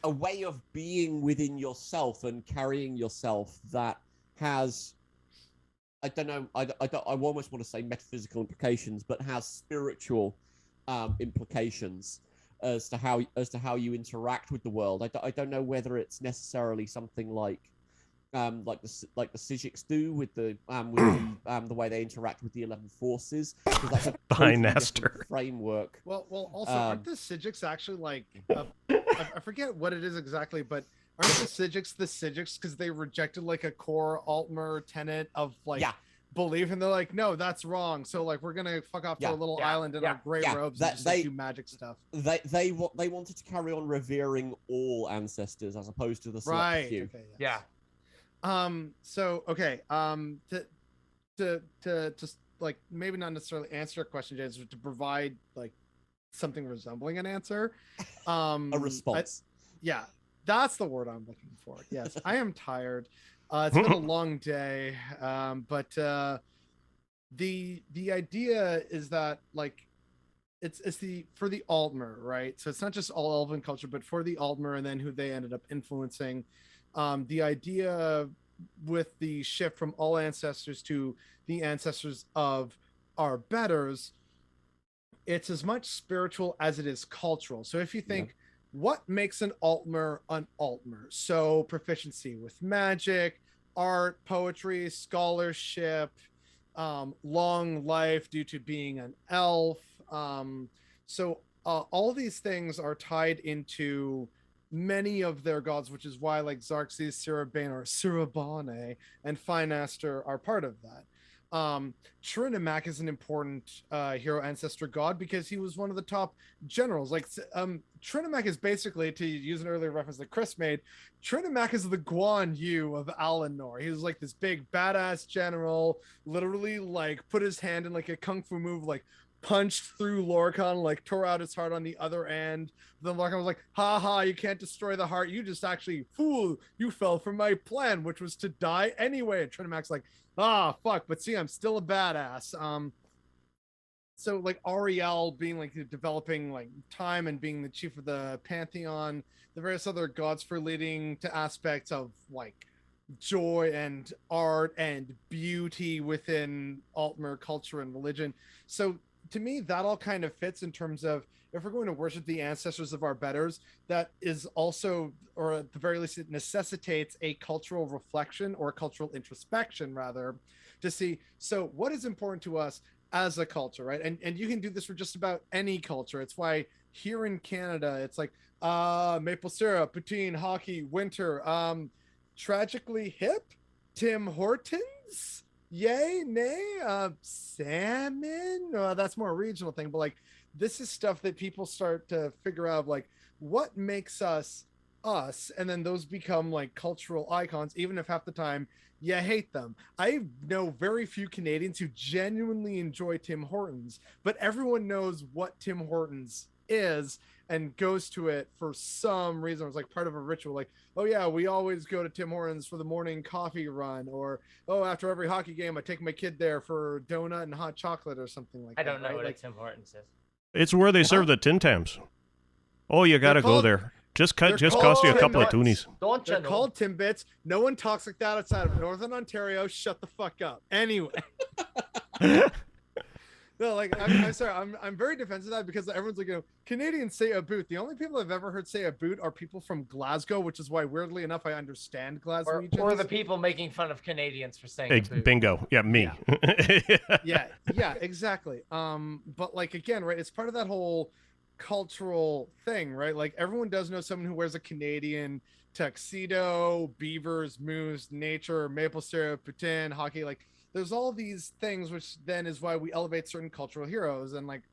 a way of being within yourself and carrying yourself that has, I don't know, I almost want to say metaphysical implications, but has spiritual implications as to how you interact with the world. I don't know whether it's necessarily something like the Sigics do with the way they interact with the 11 forces, because that's a totally different framework. Well, also aren't the Sigics actually like I forget what it is exactly, but aren't the Sigics because they rejected like a core Altmer tenet of like belief, and they're like, no, that's wrong. So like we're gonna fuck off to a little island in our gray robes and just do magic stuff. They wanted to carry on revering all ancestors as opposed to the select few. Okay, yes. So okay. To just like maybe not necessarily answer your question, James, but to provide like something resembling an answer. A response. Yeah, that's the word I'm looking for. Yes, I am tired. It's been a long day. But the idea is that like it's for the Altmer, right? So it's not just all Elven culture, but for the Altmer and then who they ended up influencing. The idea with the shift from all ancestors to the ancestors of our betters, it's as much spiritual as it is cultural. So if you think, what makes an Altmer? So proficiency with magic, art, poetry, scholarship, long life due to being an elf. So all these things are tied into many of their gods, which is why like Xerxes, Surabane, and Finaster are part of that. Trinimac is an important hero ancestor god because he was one of the top generals. Like Trinimac is basically, to use an earlier reference that Chris made, Trinimac is the Guan Yu of Alinor. He was like this big badass general, literally like put his hand in like a kung fu move, like punched through Lorcan, like tore out his heart on the other end. Then Lorcan was like, ha ha, you can't destroy the heart, you just actually, fool, you fell for my plan, which was to die anyway. And Trinimac's like, fuck, but see, I'm still a badass. So like Ariel being like developing like time and being the chief of the pantheon, the various other gods for leading to aspects of like joy and art and beauty within Altmer culture and religion. So to me, that all kind of fits in terms of if we're going to worship the ancestors of our betters, that is also, or at the very least, it necessitates a cultural reflection or a cultural introspection, rather, to see, so what is important to us as a culture, right? And you can do this for just about any culture. It's why here in Canada, it's like maple syrup, poutine, hockey, winter, tragically hip, Tim Hortons, yay, nay, salmon. That's more a regional thing, but like this is stuff that people start to figure out, like what makes us us, and then those become like cultural icons, even if half the time you hate them. I know very few Canadians who genuinely enjoy Tim Hortons, but everyone knows what Tim Hortons is and goes to it for some reason. It's like part of a ritual, like, oh yeah, we always go to Tim Hortons for the morning coffee run, or oh, after every hockey game I take my kid there for donut and hot chocolate or something like that. I don't know right? what like, a Tim Hortons is. It's where they serve the Tim Tams. Oh, you gotta go there. Just cost you a couple of toonies. They're called Timbits. No one talks like that outside of Northern Ontario. Shut the fuck up. Anyway. No, like I'm sorry. I'm very defensive of that because everyone's like, Canadians say a boot. The only people I've ever heard say a boot are people from Glasgow, which is why, weirdly enough, I understand Glaswegians. Or the people making fun of Canadians for saying a boot. Bingo. Yeah, me. Yeah, exactly. But like again, right? It's part of that whole cultural thing, right? Like everyone does know someone who wears a Canadian tuxedo, beavers, moose, nature, maple syrup, poutine, hockey. Like there's all these things, which then is why we elevate certain cultural heroes and like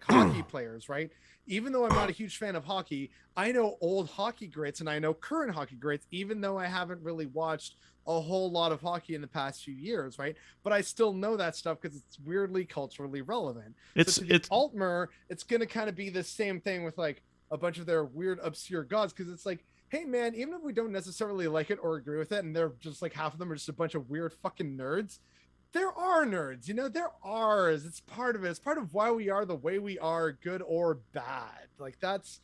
hockey players, right? Even though I'm not a huge fan of hockey, I know old hockey greats and I know current hockey greats, even though I haven't really watched a whole lot of hockey in the past few years, right? But I still know that stuff because it's weirdly culturally relevant. It's Altmer, it's gonna kind of be the same thing with like a bunch of their weird obscure gods, because it's like, hey man, even if we don't necessarily like it or agree with it, and they're just like half of them are just a bunch of weird fucking nerds, there are nerds, they're ours. It's part of it. It's part of why we are the way we are, good or bad. Like that's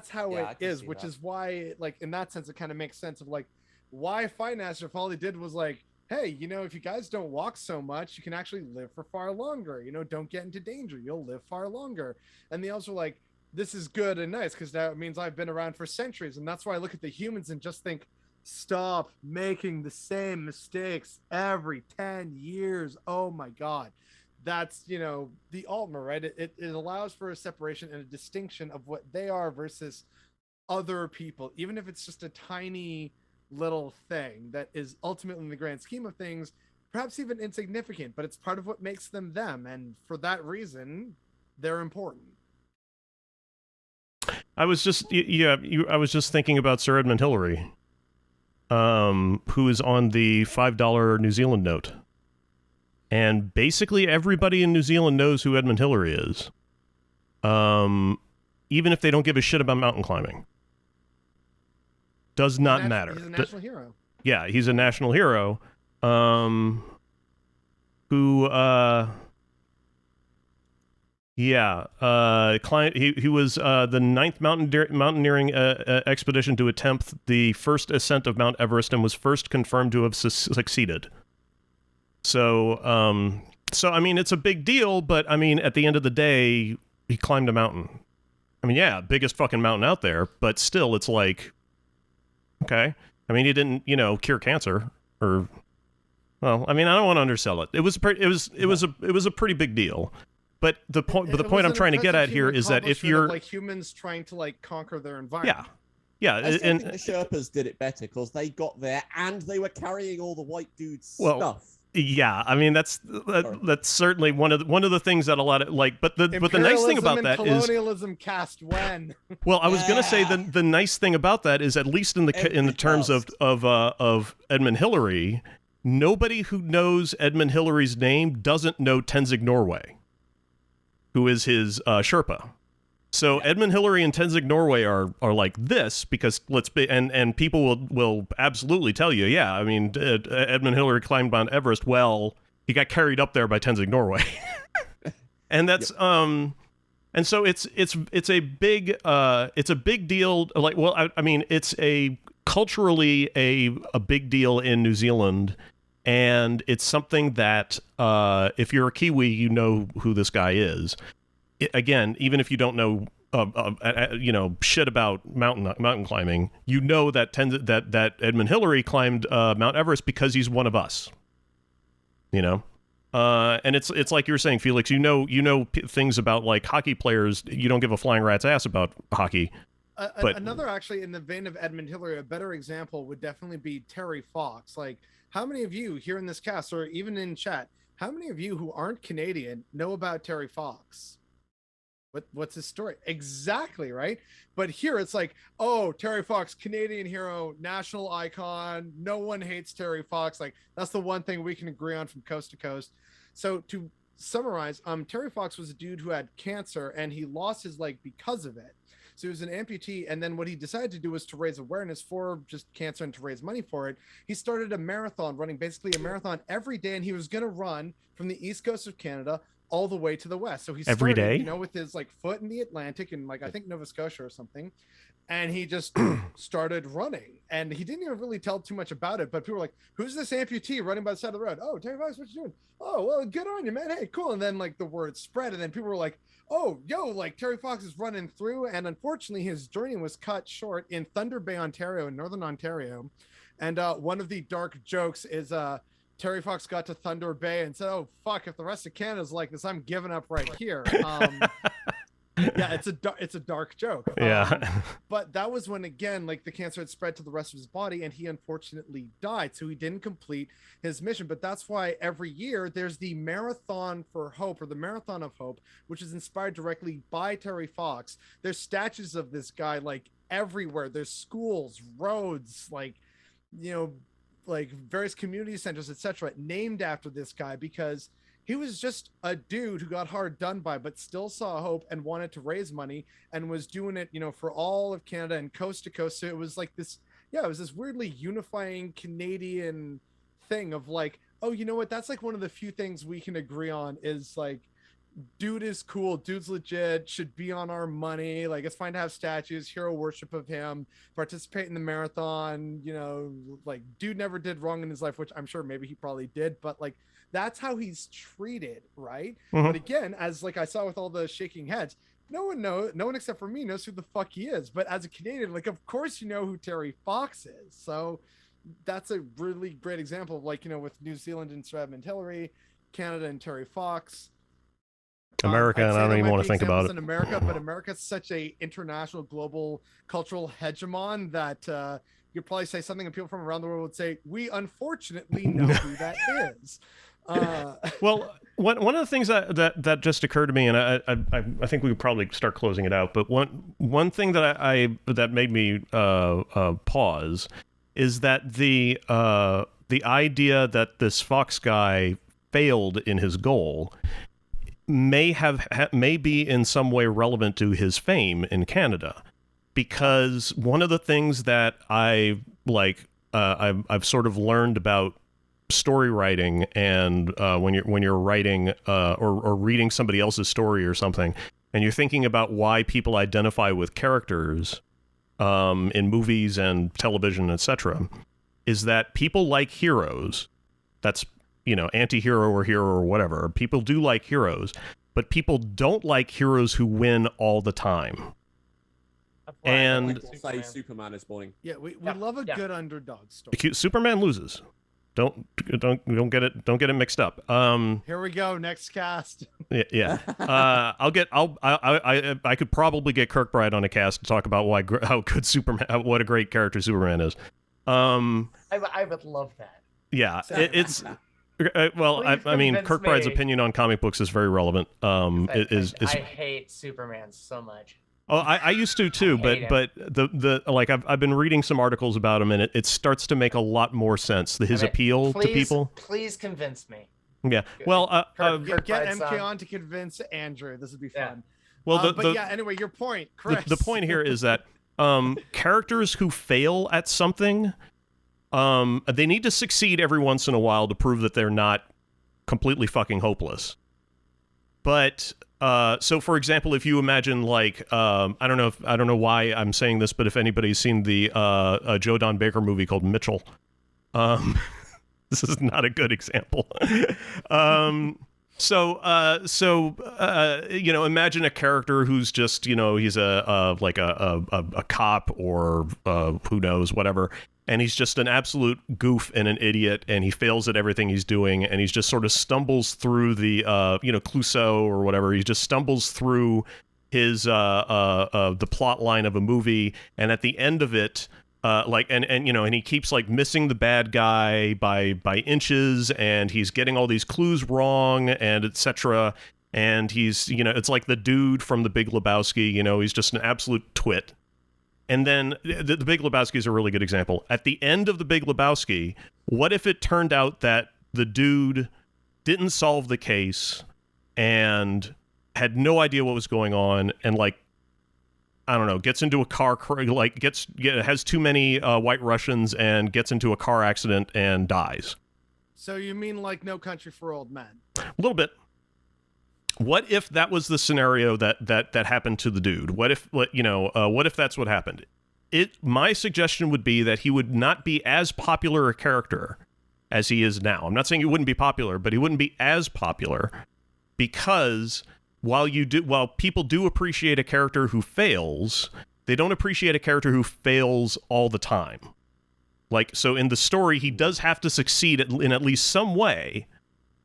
how it is, which is why, like, in that sense, it kind of makes sense of like why Finaster, if all they did was like, hey, if you guys don't walk so much, you can actually live for far longer. Don't get into danger. You'll live far longer. And they also like, this is good and nice because that means I've been around for centuries. And that's why I look at the humans and just think, stop making the same mistakes every 10 years. Oh my God. That's, the Altmer, right? It allows for a separation and a distinction of what they are versus other people, even if it's just a tiny little thing that is ultimately, in the grand scheme of things, perhaps even insignificant, but it's part of what makes them them. And for that reason, they're important. I was just thinking about Sir Edmund Hillary, who is on the $5 New Zealand note. And basically everybody in New Zealand knows who Edmund Hillary is. Even if they don't give a shit about mountain climbing. Does not matter. He's a national hero. Yeah, he's a national hero. Who he was the 9th mountaineering expedition to attempt the first ascent of Mount Everest and was first confirmed to have succeeded. So I mean, it's a big deal, but I mean, at the end of the day, he climbed a mountain. I mean, yeah, biggest fucking mountain out there, but still, it's like, okay. I mean, he didn't, cure cancer or, well, I mean, I don't want to undersell it. It was a pretty big deal. But the point I'm trying to get at here is that if you're like humans trying to like conquer their environment. Yeah, I still think the Sherpas did it better because they got there and they were carrying all the white dudes' stuff. Yeah, I mean that's certainly one of the things that a lot of like, but the nice thing about that is colonialism cast when. Well, I was gonna say the nice thing about that is, at least in the terms of Edmund Hillary, nobody who knows Edmund Hillary's name doesn't know Tenzing Norway, who is his Sherpa. So Edmund Hillary and Tenzing Norway are like this because and people will absolutely tell you, yeah, I mean, Edmund Hillary climbed Mount Everest. Well, he got carried up there by Tenzing Norway, and that's and so it's a big deal. Like, well, I mean, it's culturally a big deal in New Zealand and it's something that if you're a Kiwi, you know who this guy is. Again, even if you don't know shit about mountain climbing, you know that that Edmund Hillary climbed Mount Everest because he's one of us. You know, and it's like you were saying, Felix. You know things about like hockey players. You don't give a flying rat's ass about hockey. But another, actually, in the vein of Edmund Hillary, a better example would definitely be Terry Fox. Like, how many of you here in this cast, or even in chat, how many of you who aren't Canadian know about Terry Fox? What's his story? Exactly, right? But here it's like, oh, Terry Fox, Canadian hero, national icon. No one hates Terry Fox. Like, that's the one thing we can agree on from coast to coast. So to summarize, Terry Fox was a dude who had cancer, and he lost his leg because of it. So he was an amputee, and then what he decided to do was to raise awareness for just cancer and to raise money for it. He started a marathon, running basically a marathon every day, and he was going to run from the east coast of Canada all the way to the west. So he started, every day, with his like foot in the Atlantic and like I think Nova Scotia or something, and he just started running. And he didn't even really tell too much about it, but people were like, "Who's this amputee running by the side of the road?" "Oh, Terry Fox, what you doing?" "Oh, well, good on you, man. Hey, cool." And then like the word spread, and then people were like, "Oh, yo, like Terry Fox is running through." And unfortunately, his journey was cut short in Thunder Bay, Ontario, in Northern Ontario. And one of the dark jokes is Terry Fox got to Thunder Bay and said, "Oh fuck, if the rest of Canada's like this, I'm giving up right here." Yeah, it's a dark joke. Yeah. But that was when, again, like the cancer had spread to the rest of his body, and he unfortunately died. So he didn't complete his mission. But that's why every year there's the Marathon for Hope, or the Marathon of Hope, which is inspired directly by Terry Fox. There's statues of this guy like everywhere. There's schools, roads, like various community centers, etc., named after this guy, because he was just a dude who got hard done by, but still saw hope and wanted to raise money, and was doing it, for all of Canada and coast to coast. So it was like this, it was this weirdly unifying Canadian thing of like, oh, you know what? That's like one of the few things we can agree on is like, dude is cool, dude's legit, should be on our money. Like, it's fine to have statues, hero worship of him, participate in the marathon, like dude never did wrong in his life, which I'm sure maybe he probably did, but like that's how he's treated, right? Mm-hmm. But again, as like I saw with all the shaking heads, no one except for me knows who the fuck he is. But as a Canadian, like, of course you know who Terry Fox is. So that's a really great example of like, with New Zealand and Sir Edmund Hillary, Canada and Terry Fox, America, and I don't even want to think about it. In America, but America's such a international, global cultural hegemon that you'd probably say something, and people from around the world would say, "We unfortunately know who that is." Well, one of the things that just occurred to me, and I think we could probably start closing it out, but one thing that that made me pause is that the idea that this Fox guy failed in his goal may be in some way relevant to his fame in Canada, because one of the things that I've sort of learned about story writing, and when you're writing or reading somebody else's story or something, and you're thinking about why people identify with characters in movies and television, etc., is that people like heroes. That's anti-hero or hero or whatever. People do like heroes, but people don't like heroes who win all the time. And say Superman is boring. Yeah, we love a good underdog story. Superman loses. Don't get it mixed up. Here we go. Next cast. Yeah. I could probably get Kirkbride on a cast to talk about how good Superman, what a great character Superman is. I would love that. Yeah, it's. Well, I mean, Kirkbride's opinion on comic books is very relevant. I hate Superman so much. Oh, I used to too, but the like I've been reading some articles about him, and it starts to make a lot more sense. His appeal to people. Please convince me. Yeah. Well, get MK on to convince Andrew. This would be fun. Well, anyway, your point, Chris. The point here is that characters who fail at something, they need to succeed every once in a while to prove that they're not completely fucking hopeless. But so, for example, if you imagine like I don't know why I'm saying this, but if anybody's seen the Joe Don Baker movie called Mitchell, This is not a good example. Imagine a character who's just, he's a cop or who knows, whatever, and he's just an absolute goof and an idiot, and he fails at everything he's doing, and he's just sort of stumbles through the, Clouseau or whatever. He just stumbles through his the plot line of a movie, and at the end of it, and he keeps like missing the bad guy by inches, and he's getting all these clues wrong, and etc. And he's, it's like the dude from The Big Lebowski. He's just an absolute twit. And then the Big Lebowski is a really good example. At the end of The Big Lebowski, what if it turned out that the dude didn't solve the case and had no idea what was going on, and gets into a car, has too many White Russians and gets into a car accident and dies. So you mean like No Country for Old Men? A little bit. What if that was the scenario that happened to the dude? What if that's what happened? My suggestion would be that he would not be as popular a character as he is now. I'm not saying he wouldn't be popular, but he wouldn't be as popular, because while people do appreciate a character who fails, they don't appreciate a character who fails all the time. So in the story, he does have to succeed in at least some way.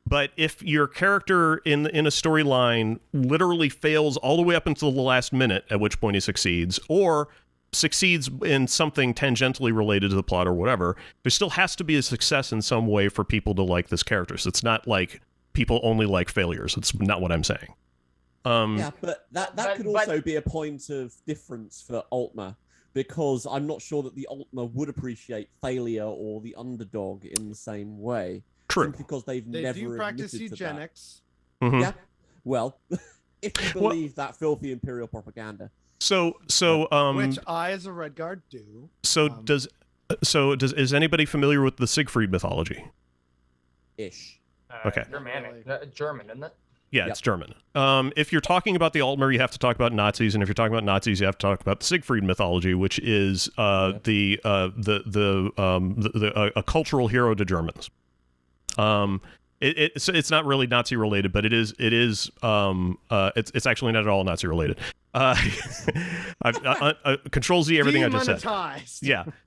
But if your character in a storyline literally fails all the way up until the last minute, at which point he succeeds, or succeeds in something tangentially related to the plot or whatever, there still has to be a success in some way for people to like this character. So it's not like people only like failures. It's not what I'm saying. But that could also be a point of difference for Altmer, because I'm not sure that the Altmer would appreciate failure or the underdog in the same way. True. Simply because they never do practice eugenics. Mm-hmm. Yeah. Well, if you believe that filthy imperial propaganda. So which I, as a Redguard, do. Is anybody familiar with the Siegfried mythology? Ish. Okay. German, isn't it? Yeah, it's German. If you're talking about the Altmer, you have to talk about Nazis, and if you're talking about Nazis, you have to talk about the Siegfried mythology, which is a cultural hero to Germans. It's not really Nazi related, but it's actually not at all Nazi related. Control Z everything I just said.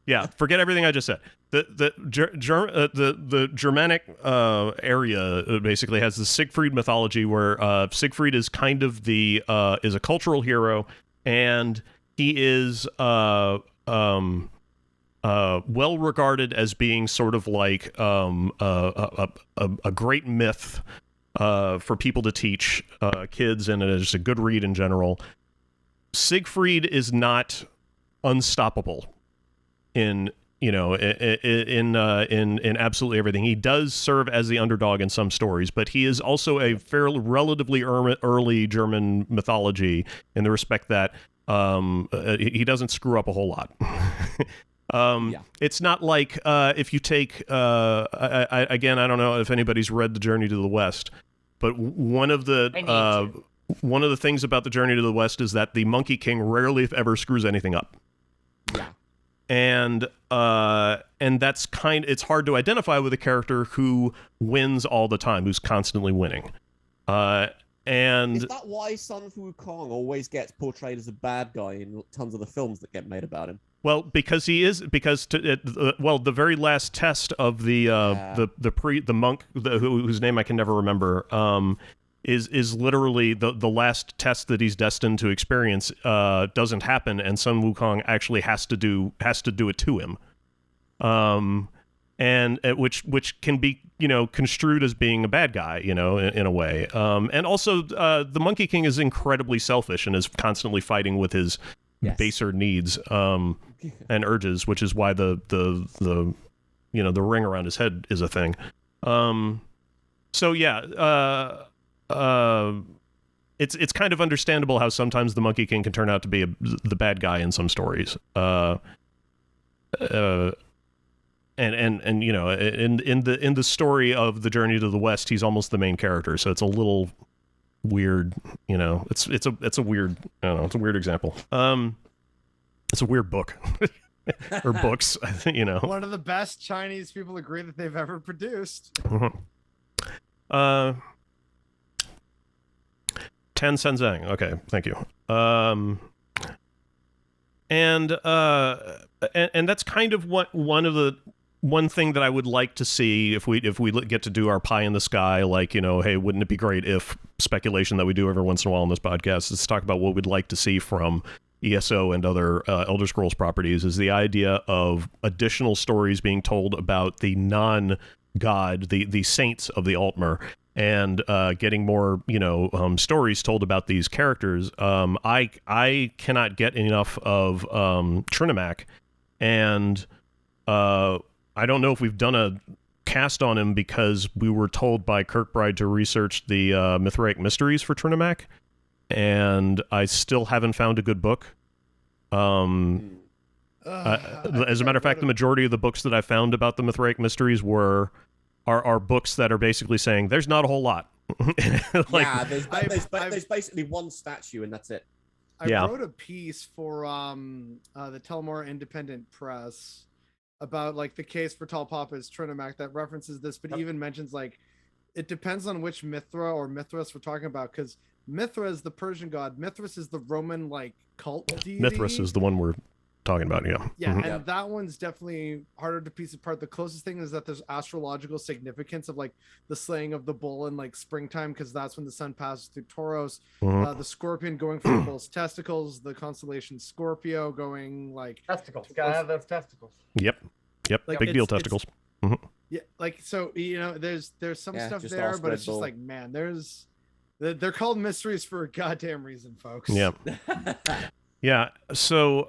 Yeah. Forget everything I just said. The Germanic area basically has the Siegfried mythology, where Siegfried is kind of is a cultural hero, and he is well regarded as being sort of like a great myth for people to teach kids, and it is a good read in general. Siegfried is not unstoppable in absolutely everything. He does serve as the underdog in some stories, but he is also a relatively early German mythology in the respect that he doesn't screw up a whole lot. It's not like if you take again, I don't know if anybody's read The Journey to the West, but one of the things about The Journey to the West is that the Monkey King rarely, if ever, screws anything up. Yeah. And that's it's hard to identify with a character who wins all the time, who's constantly winning. And is that why Son of Wukong always gets portrayed as a bad guy in tons of the films that get made about him? Well, because the very last test of the monk whose name I can never remember is literally the last test that he's destined to experience doesn't happen, and Sun Wukong actually has to do it to him, and which can be construed as being a bad guy in a way, and also the Monkey King is incredibly selfish and is constantly fighting with his baser needs and urges, which is why the ring around his head is a thing. It's kind of understandable how sometimes the Monkey King can turn out to be the bad guy in some stories. In the story of The Journey to the West, he's almost the main character, so it's a little weird. It's a weird, I don't know, it's a weird example. It's a weird book. or books. You know, One of the best Chinese people agree that they've ever produced. Tan Senzang. Okay, thank you. And that's kind of what one thing that I would like to see if we get to do our pie in the sky, like, you know, hey, wouldn't it be great if speculation that we do every once in a while on this podcast is to talk about what we'd like to see from ESO and other Elder Scrolls properties, is the idea of additional stories being told about the non-god, the saints of the Altmer, and getting more, you know, stories told about these characters. I cannot get enough of Trinimac, and I don't know if we've done a cast on him because we were told by Kirkbride to research the Mithraic Mysteries for Trinimac, and I still haven't found a good book. As a matter of fact, the majority of the books that I found about the Mithraic Mysteries are books that are basically saying there's not a whole lot. Like, yeah, there's basically one statue and that's it. I wrote a piece for the Telmore Independent Press about like the case for Talpapa's Trinimac that references this, but even mentions like it depends on which Mithra or Mithras we're talking about, because Mithra is the Persian god, Mithras is the Roman like cult deity. Mithras is the one we're talking about, and that one's definitely harder to piece apart. The closest thing is that there's astrological significance of like the slaying of the bull in like springtime, because that's when the sun passes through Tauros. The scorpion going for the bull's testicles, the constellation Scorpio going like testicles. Gotta have those testicles. Yep, like, big deal testicles. Yeah, like, so, you know, there's some stuff there, but it's just like, man, they're called mysteries for a goddamn reason, folks. Yeah. So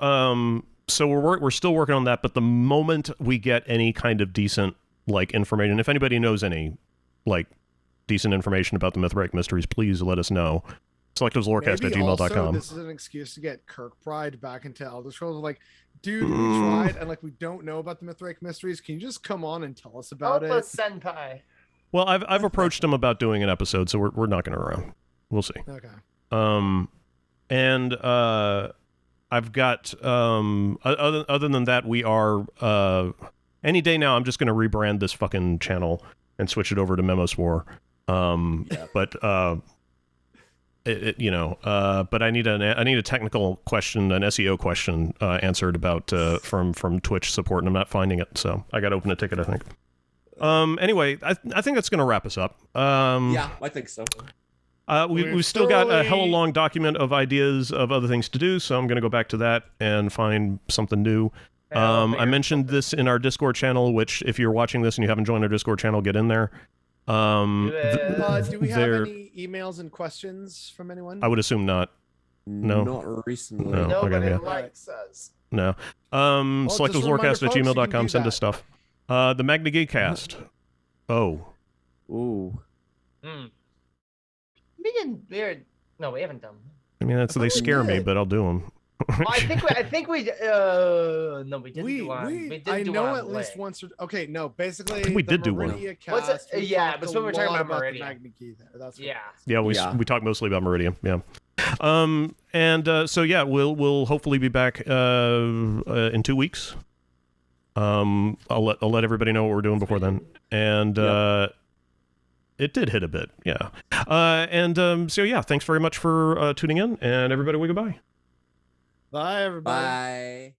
we're still working on that, but the moment we get any kind of decent like information, if anybody knows any like decent information about the Mithraic Mysteries, please let us know. selectiveslorecast@gmail.com. This is an excuse to get Kirkbride back into Elder Scrolls. Like, dude, we tried, and like we don't know about the Mithraic Mysteries. Can you just come on and tell us about it? Senpai. Well, I've approached him about doing an episode, so we're knocking it around. We'll see. Okay. And I've got other than that, we are any day now. I'm just going to rebrand this fucking channel and switch it over to Memoswar. But but I need a technical question, an SEO question answered about from Twitch support, and I'm not finding it, so I got to open a ticket, I think. Anyway, I think that's going to wrap us up. Yeah, I think so. We've still got a hella long document of ideas of other things to do, so I'm going to go back to that and find something new. I mentioned this in our Discord channel, which if you're watching this and you haven't joined our Discord channel, get in there. Do we have any emails and questions from anyone? I would assume not. No. Not recently. No. Nobody likes us. No. selectiveslorecast@gmail.com. Send us stuff. The Magna Geek cast. Oh. Ooh. We haven't done. I mean, they scare me, but I'll do them. Well, I think we no, we didn't do one. We did I do know one at least once. Okay, no, basically I think we did do one. Cast, yeah, but when we're talking about Meridian. Magna Geek there. That's we talked mostly about Meridian. Yeah. So yeah, we'll hopefully be back in 2 weeks. I'll let everybody know what we're doing before then. And it did hit a bit, yeah. So yeah, thanks very much for tuning in, and everybody, goodbye. Bye, everybody. Bye.